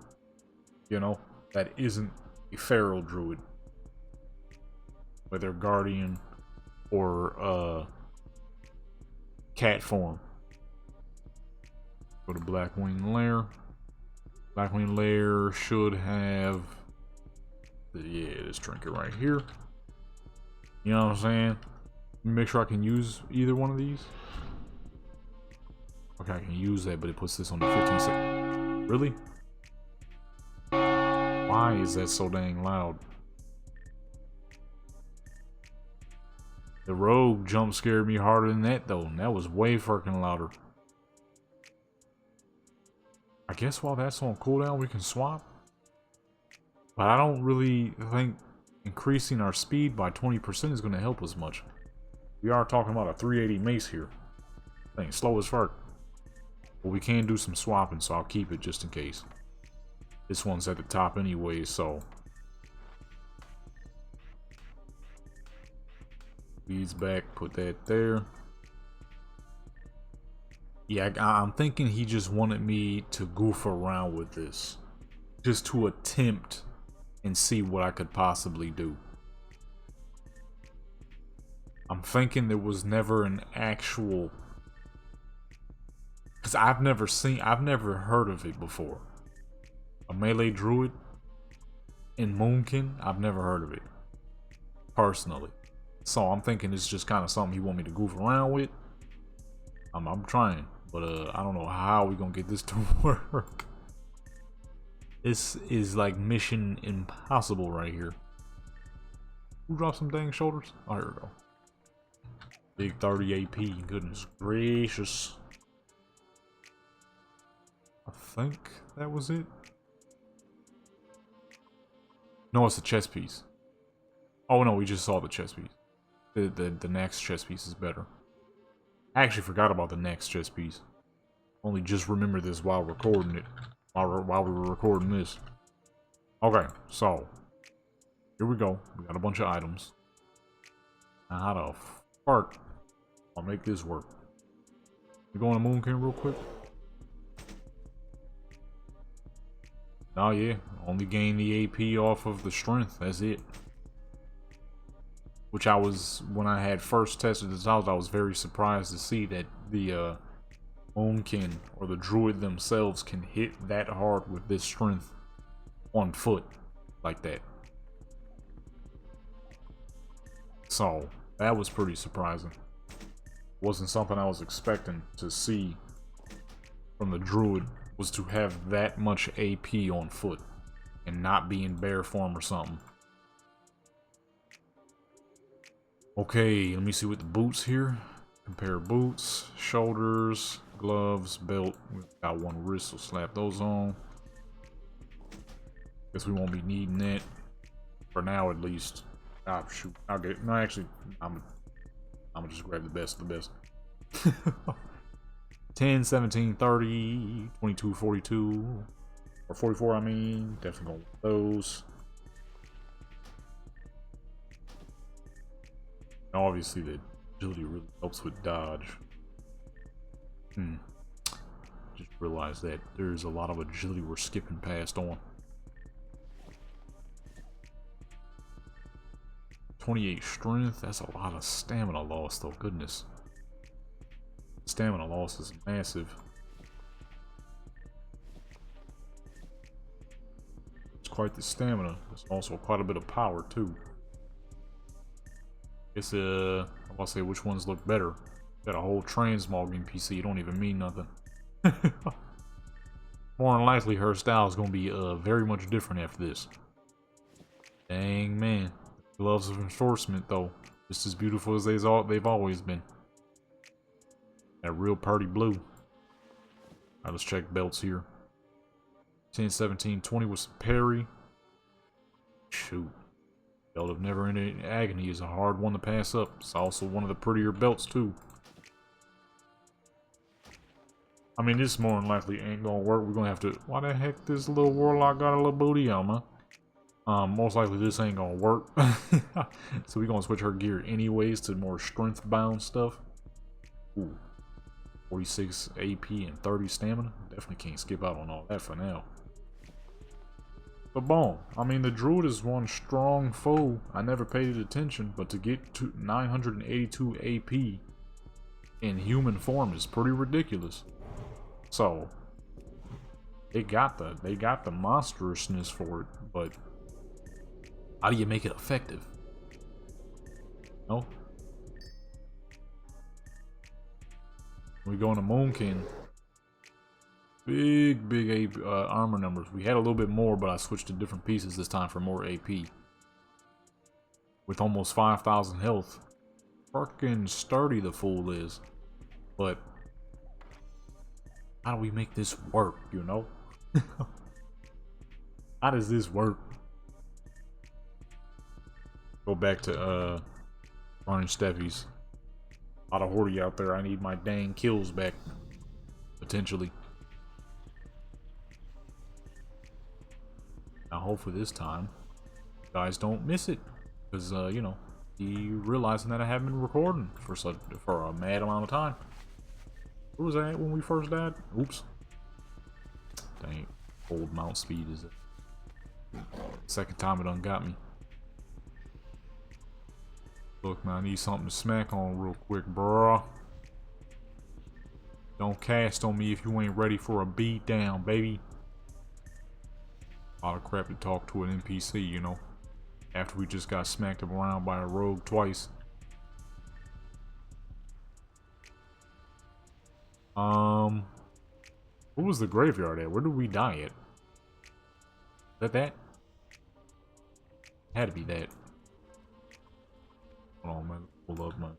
Speaker 1: you know, that isn't a feral druid, whether guardian or cat form. Go to Blackwing Lair. Blackwing Lair should have, yeah, this trinket right here. You know what I'm saying? Make sure I can use either one of these. Okay, I can use that, but it puts this on the 15 second. Really? Why is that so dang loud? The rogue jump scared me harder than that though, and that was way fucking louder. I guess while that's on cooldown we can swap. But I don't really think increasing our speed by 20% is going to help us much. We are talking about a 380 mace here. Thing slow as fuck. But we can do some swapping, so I'll keep it just in case. This one's at the top anyway, so leads back, put that there. Yeah, I'm thinking he just wanted me to goof around with this, just to attempt and see what I could possibly do. I'm thinking there was never an actual, because I've never heard of it before. A melee druid in Moonkin, I've never heard of it personally. So I'm thinking it's just kind of something he want me to goof around with. I'm trying, but I don't know how we gonna get this to work. This is like mission impossible right here. Who dropped some dang shoulders? Oh, here we go. Big 30 AP, goodness gracious. I think that was it. No, it's a chess piece. Oh no, we just saw the chess piece. The next chess piece is better. I actually forgot about the next chess piece. Only just remember this while recording it. While we were recording this. Okay, so here we go. We got a bunch of items. Now how the fuck I'll make this work? We going to Moonkin real quick? Oh yeah, only gain the AP off of the strength. That's it. Which I was, when I had first tested this out, I was very surprised to see that the Moonkin or the Druid themselves can hit that hard with this strength on foot like that. So that was pretty surprising. Wasn't something I was expecting to see from the Druid, was to have that much AP on foot and not be in bear form or something. Okay, let me see with the boots here. Compare boots, shoulders, gloves, belt. We've got one wrist, so slap those on. Guess we won't be needing that for now, at least. Ah, shoot. I'll get it. No, actually, I'm gonna just grab the best of the best. 10, 17, 30, 22, 42, or 44, I mean. Definitely going with those. Obviously, the agility really helps with dodge. Just realized that there's a lot of agility we're skipping past on. 28 strength, that's a lot of stamina loss though, goodness. Stamina loss is massive. It's quite the stamina. There's also quite a bit of power too. Guess I'm about to say which ones look better. Got a whole transmogging PC, it don't even mean nothing. More than likely her style is gonna be very much different after this. Dang man. Gloves of enforcement though, just as beautiful as they've always been. That real party blue. Alright, let's check belts here. 10, 17, 20 with some parry. Shoot. Belt of Never Ending Agony is a hard one to pass up. It's also one of the prettier belts too. I mean, this more than likely ain't gonna work. We're gonna have to. Why the heck this little warlock got a little booty on, huh? Most likely this ain't gonna work. So we're gonna switch her gear anyways to more strength bound stuff. Ooh. 46 AP and 30 stamina. Definitely can't skip out on all that for now. the bone. I mean, the Druid is one strong foe. I never paid it attention, but to get to 982 AP in human form is pretty ridiculous. So they got the monstrousness for it, but how do you make it effective? No. We go into Moonkin. Big armor numbers. We had a little bit more, but I switched to different pieces this time for more AP. With almost 5,000 health. Fucking sturdy the fool is. But how do we make this work, you know? How does this work? Go back to running steppies. A lot of Horty out there. I need my dang kills back. Potentially. Now hopefully this time you guys don't miss it. Because you know, you realizing that I haven't been recording for a mad amount of time. Where was I at when we first died? Oops. Dang, old mount speed is it. Second time it done got me. Look, man, I need something to smack on real quick, bruh. Don't cast on me if you ain't ready for a beat down, baby. A lot of crap to talk to an NPC, you know. After we just got smacked up around by a rogue twice. What was the graveyard at? Where did we die at? Is that? Had to be that. Hold on, man. Pull up, man.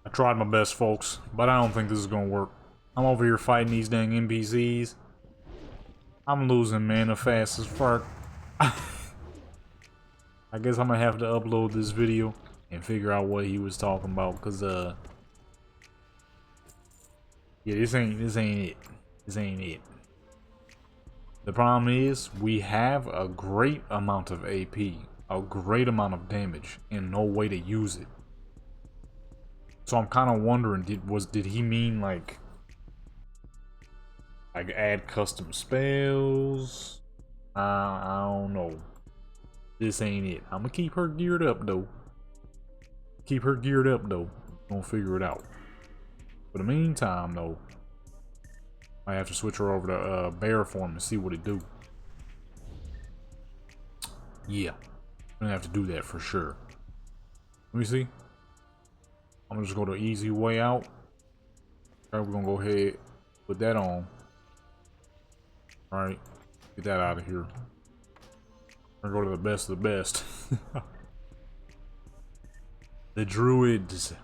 Speaker 1: I tried my best, folks, but I don't think this is gonna work. I'm over here fighting these dang NPCs. I'm losing mana fast as fuck. I guess I'm gonna have to upload this video and figure out what he was talking about, cause yeah, this ain't it. This ain't it. The problem is we have a great amount of AP, a great amount of damage, and no way to use it. So I'm kind of wondering, did he mean like add custom spells? I don't know. This ain't it. I'm gonna keep her geared up though. Gonna figure it out. For the meantime though, I have to switch her over to bear form and see what it do. Yeah, I'm gonna have to do that for sure. Let me see. I'm gonna just go the easy way out. Alright, we're gonna go ahead, put that on. Alright, get that out of here. We're gonna go to the best of the best. The Druids.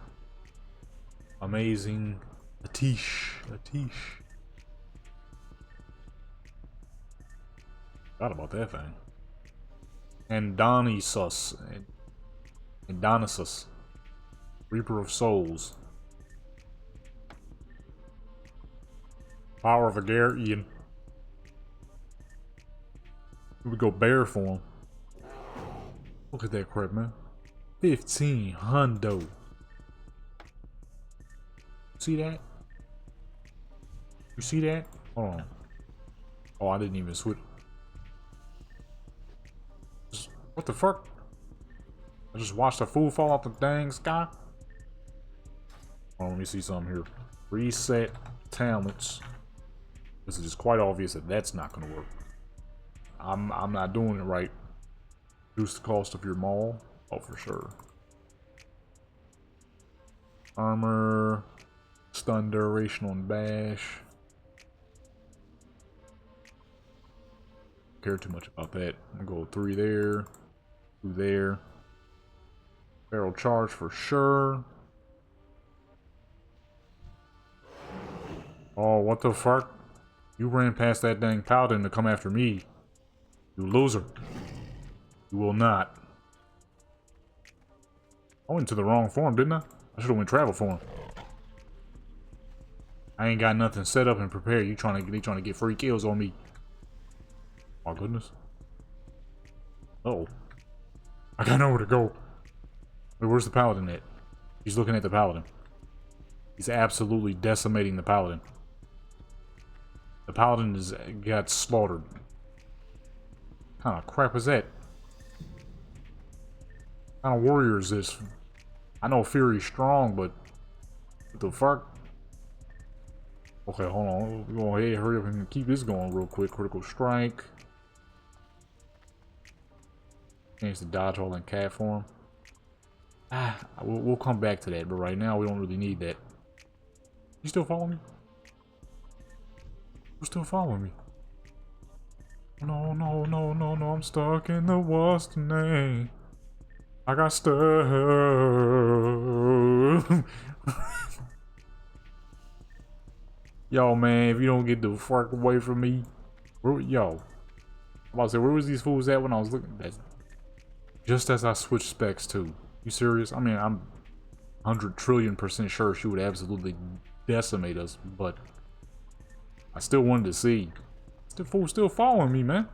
Speaker 1: Amazing. Atish. Forgot about that thing. And Dionysus. Reaper of Souls. Power of a Garrian. Here we go bear form. Look at that crap, man. 15 hundo. See that? You see that? Hold on. Oh, I didn't even switch. What the fuck? I just watched a fool fall off the dang sky. Oh, let me see something here. Reset talents. This is just quite obvious that that's not gonna work. I'm not doing it right. Reduce the cost of your maul. Oh, for sure. Armor. Stun duration on bash. Care too much about that. I'm gonna go 3 there. 2 there. Barrel charge for sure. Oh, what the fuck? You ran past that dang paladin to come after me. You loser. You will not. I went to the wrong form, didn't I? I should have went travel form. I ain't got nothing set up and prepared. You trying to get free kills on me. Oh goodness. Uh-oh. I got nowhere to go. Wait, where's the paladin at? He's looking at the paladin. He's absolutely decimating the paladin. The paladin got slaughtered. kind of crap is that? What kind of warrior is this? I know Fury's strong, but what the fuck? Okay, hold on. We're going ahead, hurry up and keep this going real quick. Critical strike. Change the dodge all in cat form. We'll come back to that, but right now we don't really need that. You still following me? You're still following me? No, no, no, no, no, I'm stuck in the what's the name? I got stuck. Yo, man, if you don't get the fuck away from me. Yo. I'm about to say, where was these fools at when I was looking? That's just as I switched specs too. You serious? I mean, I'm 100 trillion% sure she would absolutely decimate us, but I still wanted to see. The fool's still following me, man.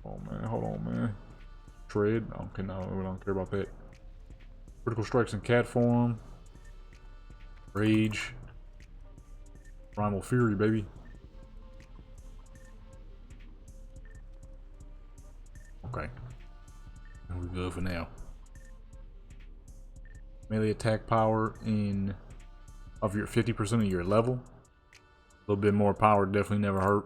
Speaker 1: Oh man, hold on, man. Tread. Okay, no, we don't care about that. Critical strikes in cat form. Rage. Primal fury, baby. Okay. And we're good for now. Melee attack power in of your 50% of your level. A little bit more power definitely never hurt.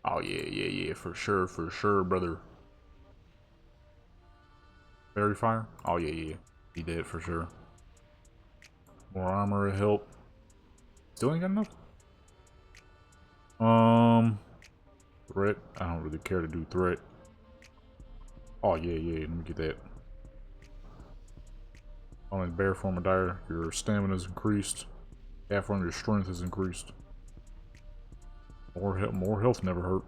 Speaker 1: Oh yeah, for sure, brother. Fairy fire? Oh yeah. He did for sure. More armor help. Still ain't got enough. Threat. I don't really care to do threat. Oh yeah. Let me get that. Only bear form or dire, your stamina is increased. Cat form, your strength is increased. More health never hurt.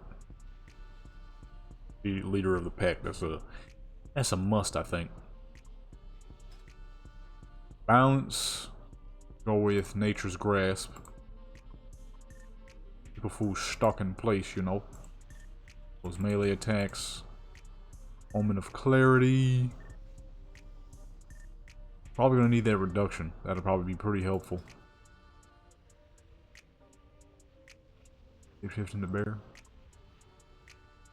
Speaker 1: Be leader of the pack. That's a must, I think. Balance. Go with nature's grasp. Keep a fool stuck in place, you know. Those melee attacks. Moment of clarity. Probably gonna need that reduction. That'll probably be pretty helpful. Keep shifting the bear.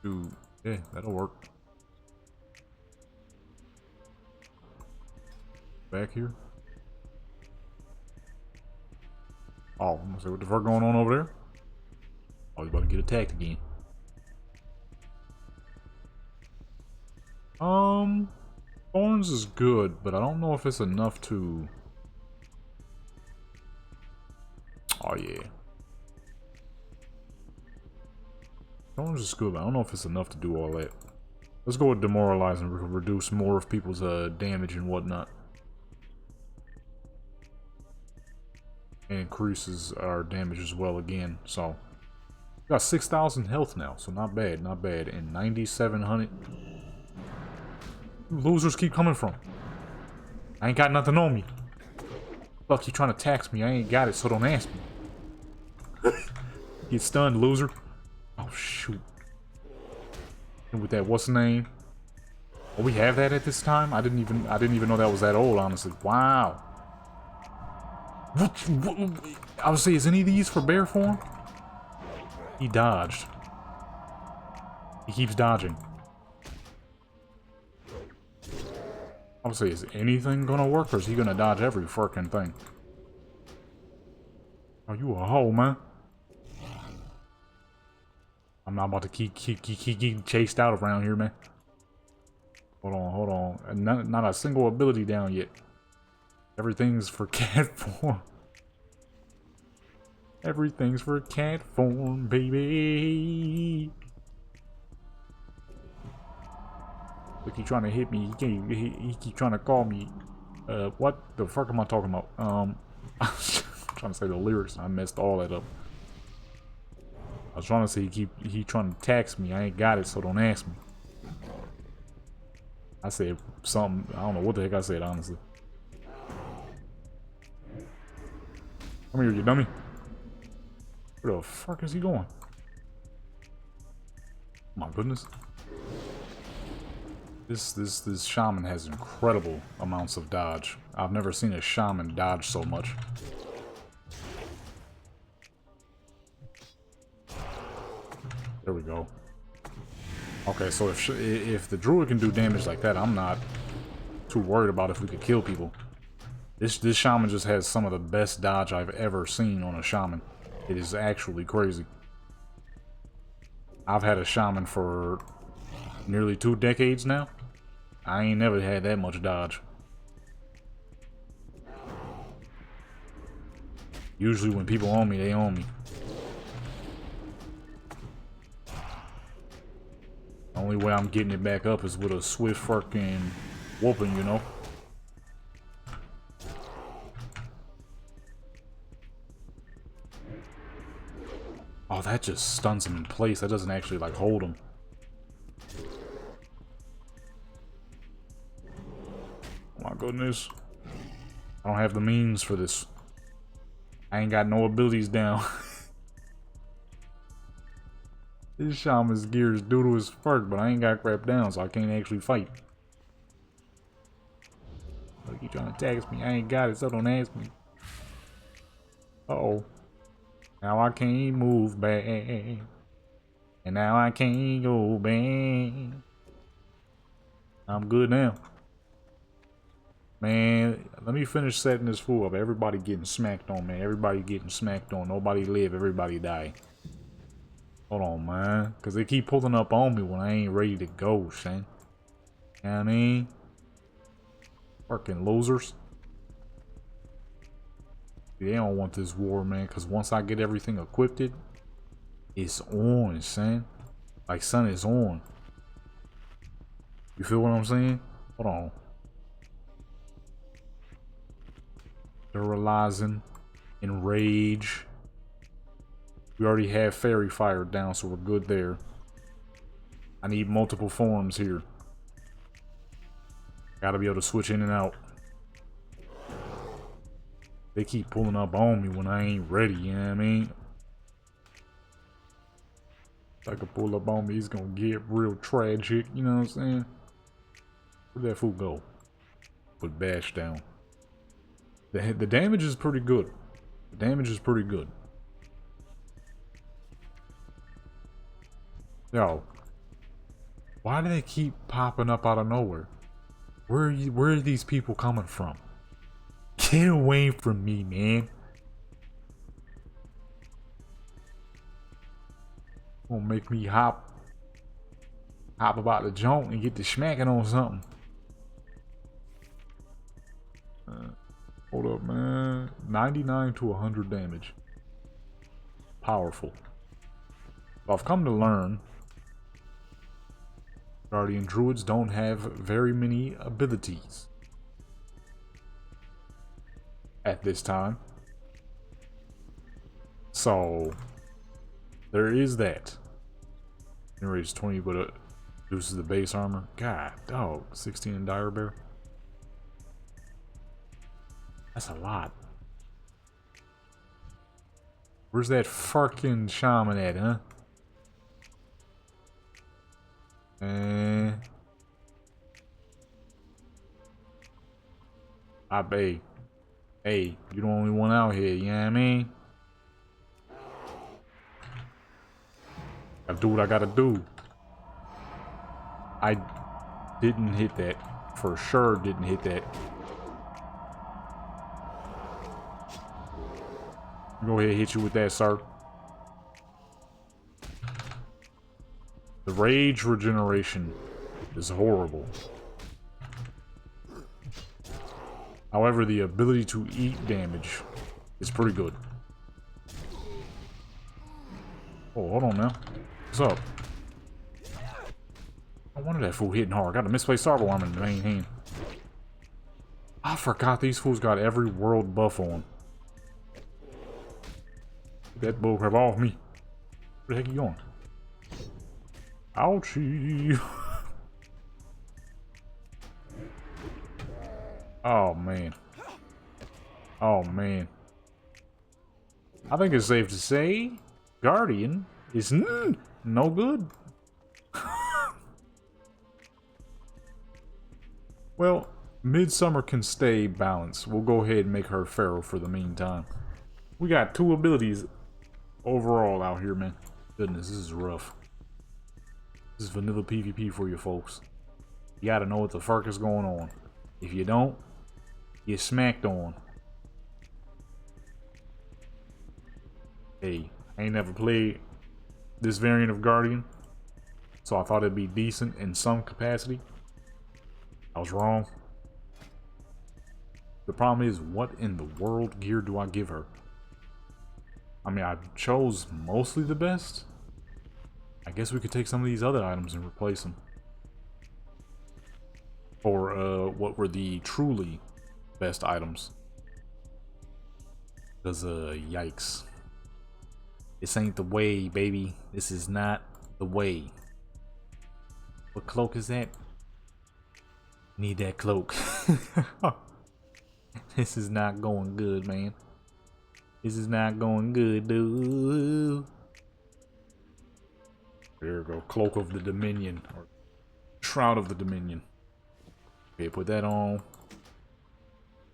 Speaker 1: Dude, yeah, that'll work. Back here. Oh, I'm gonna say, what the fuck going on over there? Oh, he's about to get attacked again. Thorns is good, but I don't know if it's enough to... Oh, yeah. Thorns is good, but I don't know if it's enough to do all that. Let's go with Demoralize and reduce more of people's damage and whatnot. And increases our damage as well again, so... We got 6,000 health now, so not bad, not bad. And 9,700... Losers keep coming from. I ain't got nothing on me. Fuck, you trying to tax me? I ain't got it, so don't ask me. Get stunned, loser. Oh shoot. And with that, what's the name? Oh, we have that at this time? I didn't even know that was that old, honestly. Wow. What I would say, is any of these for bear form? He dodged. He keeps dodging. I would say, is anything gonna work, or is he gonna dodge every fucking thing? Oh, you a hoe, man. I'm not about to keep getting chased out around here, man. Hold on. Not a single ability down yet. Everything's for cat form. Everything's for cat form, baby. Look, he trying to hit me. He keep trying to call me. What the fuck am I talking about? I'm trying to say the lyrics. I messed all that up. I was trying to say he trying to tax me. I ain't got it, so don't ask me. I said something. I don't know what the heck I said, honestly. Come here, you dummy. Where the fuck is he going? My goodness. This shaman has incredible amounts of dodge. I've never seen a shaman dodge so much. There we go. Okay, so if the druid can do damage like that, I'm not too worried about if we could kill people. This shaman just has some of the best dodge I've ever seen on a shaman. It is actually crazy. I've had a shaman for nearly 2 decades now. I ain't never had that much dodge. Usually when people own me, they own me. The only way I'm getting it back up is with a swift fucking whooping, you know? Oh, that just stuns him in place. That doesn't actually, like, hold him. Oh my goodness. I don't have the means for this. I ain't got no abilities down. This shaman's gear is doodle as fuck, but I ain't got crap down, so I can't actually fight. Look, you trying to tax me? I ain't got it, so don't ask me. Uh-oh. Now I can't move back. And now I can't go back. I'm good now. Man, let me finish setting this fool up. Everybody getting smacked on, man. Everybody getting smacked on. Nobody live, everybody die. Hold on, man. Because they keep pulling up on me when I ain't ready to go, son. You know what I mean? Fucking losers. They don't want this war, man. Because once I get everything equipped, it's on, son. Like, son, it's on. You feel what I'm saying? Hold on. Sterilizing. Enrage. We already have Fairy Fire down, so we're good there. I need multiple forms here. Gotta be able to switch in and out. They keep pulling up on me when I ain't ready, you know what I mean? If I could pull up on me, it's gonna get real tragic, you know what I'm saying? Where'd that fool go? Put bash down. The damage is pretty good. The damage is pretty good. Yo, why do they keep popping up out of nowhere? Where are these people coming from? Get away from me, man. Gonna make me hop about the joint and get to smacking on something. Hold up, man. 99 to 100 damage. Powerful. Well, I've come to learn Guardian Druids don't have very many abilities at this time. So, there is that. Enrage 20, but it reduces the base armor. God, dog. 16 in Dire Bear. That's a lot. Where's that fucking shaman at, huh? Hey, you the only one out here, you know what I mean? Gotta do what I gotta do. I didn't hit that. For sure didn't hit that. Go ahead and hit you with that, sir. The rage regeneration is horrible. However, the ability to eat damage is pretty good. Oh, hold on now. What's up? I wanted that fool hitting hard. Got a misplaced Sarbo arm in the main hand. I forgot these fools got every world buff on. Get that bullcrap off me. Where the heck are you going? Ouchie. Oh, man. Oh, man. I think it's safe to say Guardian is no good. Well, Midsummer can stay balanced. We'll go ahead and make her Pharaoh for the meantime. We got 2 abilities overall out here, man. Goodness, this is rough. This is vanilla PvP for you folks. You gotta know what the fuck is going on. If you don't, you smacked on. Hey, I ain't never played this variant of Guardian, so I thought it'd be decent in some capacity. I was wrong. The problem is, what in the world gear do I give her? I mean, I chose mostly the best. I guess we could take some of these other items and replace them. Or what were the truly best items. Because, yikes. This ain't the way, baby. This is not the way. What cloak is that? Need that cloak. This is not going good, man. This is not going good, dude. There we go. Cloak of the Dominion. Or Shroud of the Dominion. Okay, put that on.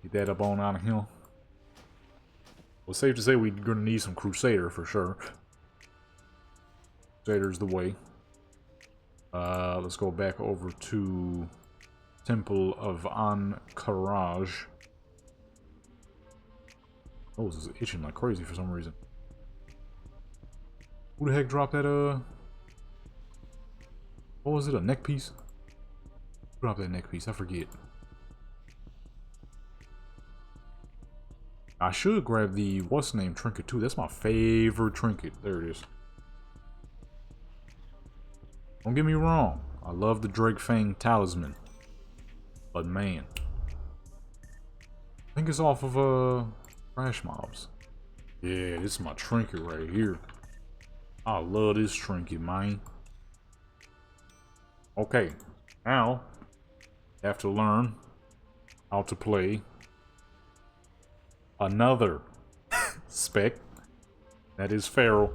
Speaker 1: Get that up on out of here. Well, it's safe to say we're gonna need some Crusader for sure. Crusader's the way. Let's go back over to Temple of Ankaraj. Oh, this is itching like crazy for some reason. Who the heck dropped that, what was it, a neck piece? Who dropped that neck piece? I forget. I should grab the, what's the name, trinket too. That's my favorite trinket. There it is. Don't get me wrong. I love the Drake Fang talisman. But man. I think it's off of, Crash Mobs. Yeah, this is my trinket right here. I love this trinket, man. Okay, now I have to learn how to play another spec that is Pharaoh.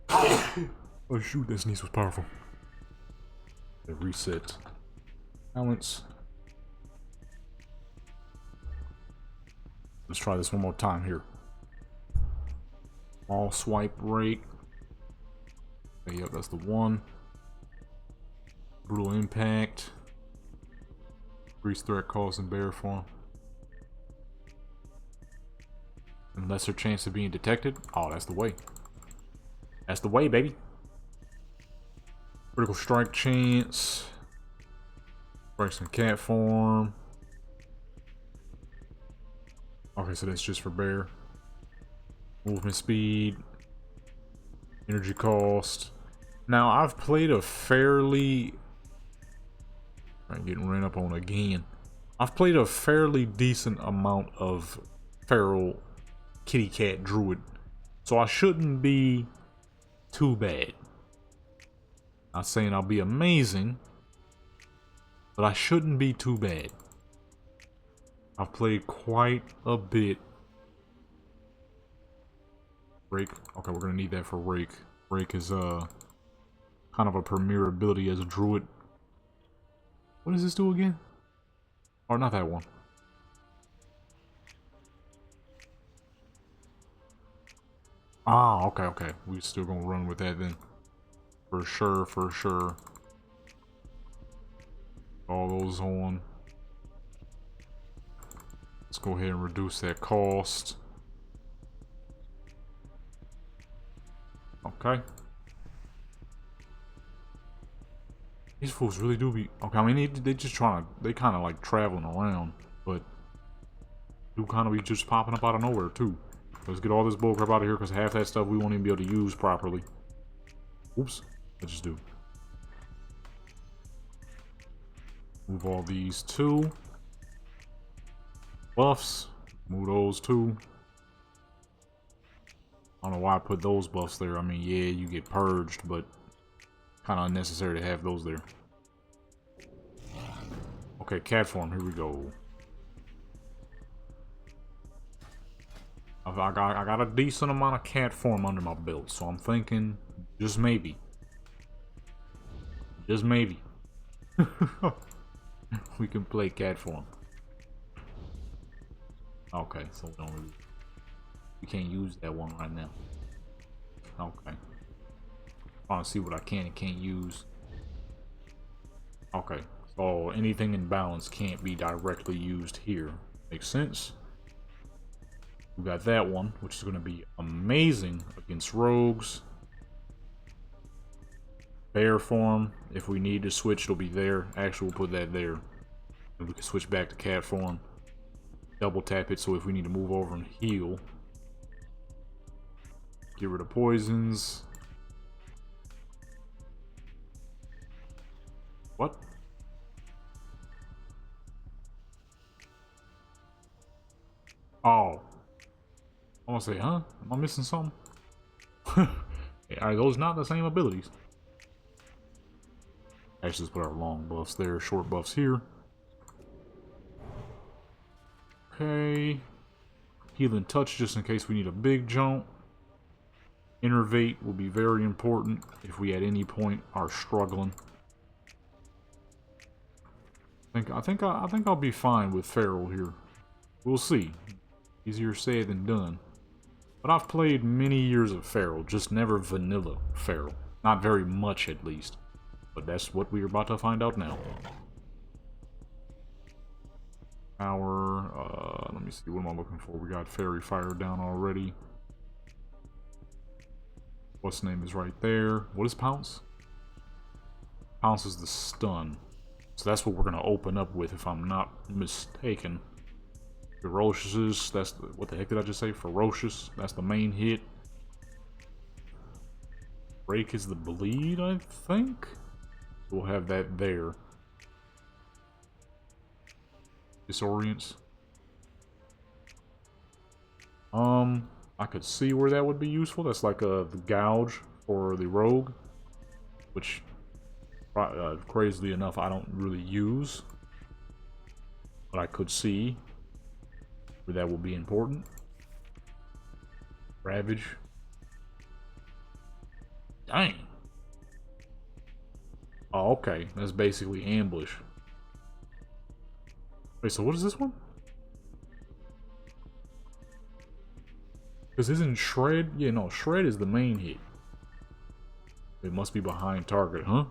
Speaker 1: Oh shoot, that sneeze was powerful. The reset. Balance. Let's try this one more time here. All swipe rate. Okay, yep, that's the one. Brutal impact. Increased threat cost in bear form. And lesser chance of being detected. Oh, that's the way. That's the way, baby. Critical strike chance. Strikes in cat form. Okay, so that's just for bear. Movement speed. Energy cost. Now, I've played a fairly... I'm getting ran up on again. I've played a fairly decent amount of Feral Kitty Cat Druid. So I shouldn't be too bad. Not saying I'll be amazing. But I shouldn't be too bad. I've played quite a bit. Rake. Okay, we're gonna need that for Rake. Rake is kind of a premier ability as a druid. What does this do again? Or not that one. Ah, okay, okay. We're still gonna run with that then. For sure, for sure. All those on. Let's go ahead and reduce that cost. Okay. These fools really do be... Okay, I mean, they just trying to... They kind of like traveling around, but... Do kind of be just popping up out of nowhere, too. Let's get all this bullcrap out of here, because half that stuff we won't even be able to use properly. Oops. I just do. Move all these too. Buffs. Move those too. I don't know why I put those buffs there. I mean, yeah, you get purged, but kind of unnecessary to have those there. Okay, cat form. Here we go. I got a decent amount of cat form under my belt, so I'm thinking just maybe. Just maybe. We can play cat form. Okay, so we can't use that one right now. Okay. Trying to see what I can and can't use. Okay, so anything in balance can't be directly used here. Makes sense. We got that one, which is going to be amazing against rogues. Bear form, if we need to switch, it'll be there. Actually, we'll put that there. And we can switch back to cat form. Double tap it, so if we need to move over and heal. Get rid of poisons. What? Oh. I want to say, huh? Am I missing something? Are those not the same abilities? Actually, let's put our long buffs there, short buffs here. Okay. Healing touch just in case we need a big jump. Innervate will be very important if we at any point are struggling. I think I'll be fine with Feral here. We'll see. Easier said than done. But I've played many years of Feral, just never vanilla Feral. Not very much, at least. But that's what we're about to find out now. Let me see, what am I looking for? We got Fairy Fire down already. What's name is right there. What is Pounce? Pounce is the stun. So that's what we're going to open up with, if I'm not mistaken. Ferocious, that's the, what the heck did I just say? Ferocious, that's the main hit. Break is the bleed, I think. We'll have that there. Disorients. I could see where that would be useful. That's like the gouge for the rogue, which crazily enough I don't really use, but I could see where that will be important. Ravage. Dang. Oh, okay. That's basically ambush. Wait, so what is this one? Because isn't Shred? Yeah, no, Shred is the main hit. It must be behind target, huh?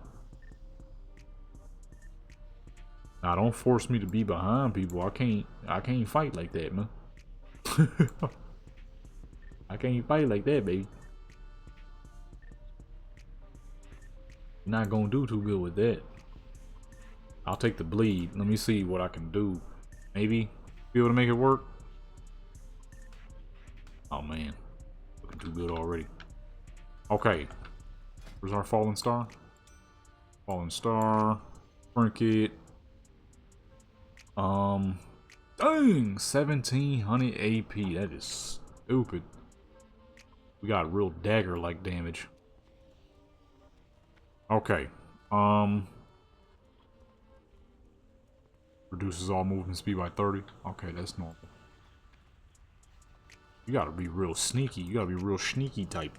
Speaker 1: Now, don't force me to be behind people. I can't fight like that, man. I can't fight like that, baby. You're not gonna do too good with that. I'll take the bleed. Let me see what I can do. Maybe be able to make it work. Oh man, looking too good already. Okay, where's our fallen star? Fallen star, trinket. Dang, 1700 AP. That is stupid. We got real dagger-like damage. Okay. Reduces all movement speed by 30. Okay, that's normal. You gotta be real sneaky. You gotta be real sneaky type.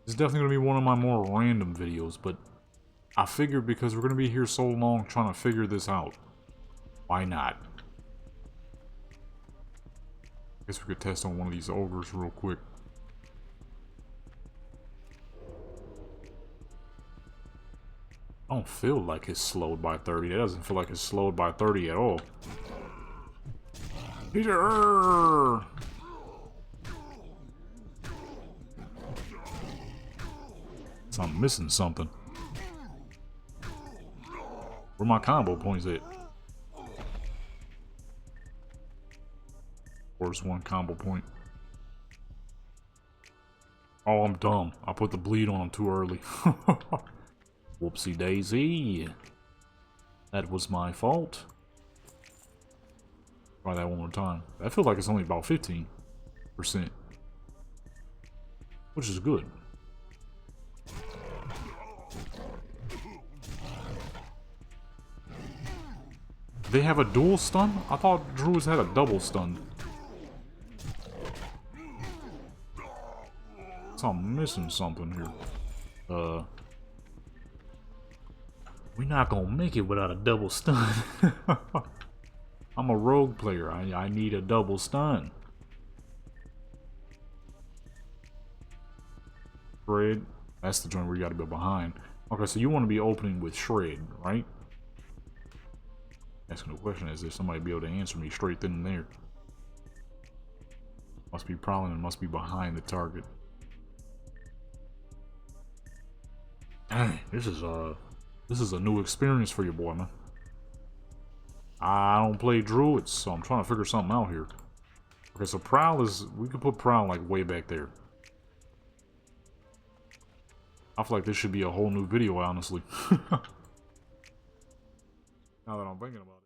Speaker 1: This is definitely gonna be one of my more random videos, but I figured because we're gonna be here so long trying to figure this out, why not? I guess we could test on one of these ogres real quick. I don't feel like it's slowed by 30. That doesn't feel like it's slowed by 30 at all. Peter! So I'm missing something. Where my combo points at? Where's one combo point? Oh, I'm dumb. I put the bleed on him too early. Whoopsie daisy. That was my fault. Try that one more time. I feel like it's only about 15%. Which is good. They have a dual stun? I thought Druids had a double stun. So I'm missing something here. We're not gonna make it without a double stun. I'm a rogue player. I need a double stun. Shred. That's the joint where you gotta go behind. Okay, so you want to be opening with Shred, right? Asking the question is if somebody be able to answer me straight then and there. Must be prowling and must be behind the target. Dang, this is a new experience for you, boy, man. I don't play Druids, so I'm trying to figure something out here. Okay, so Prowl is... We could put Prowl, like, way back there. I feel like this should be a whole new video, honestly. Now that I'm thinking about it.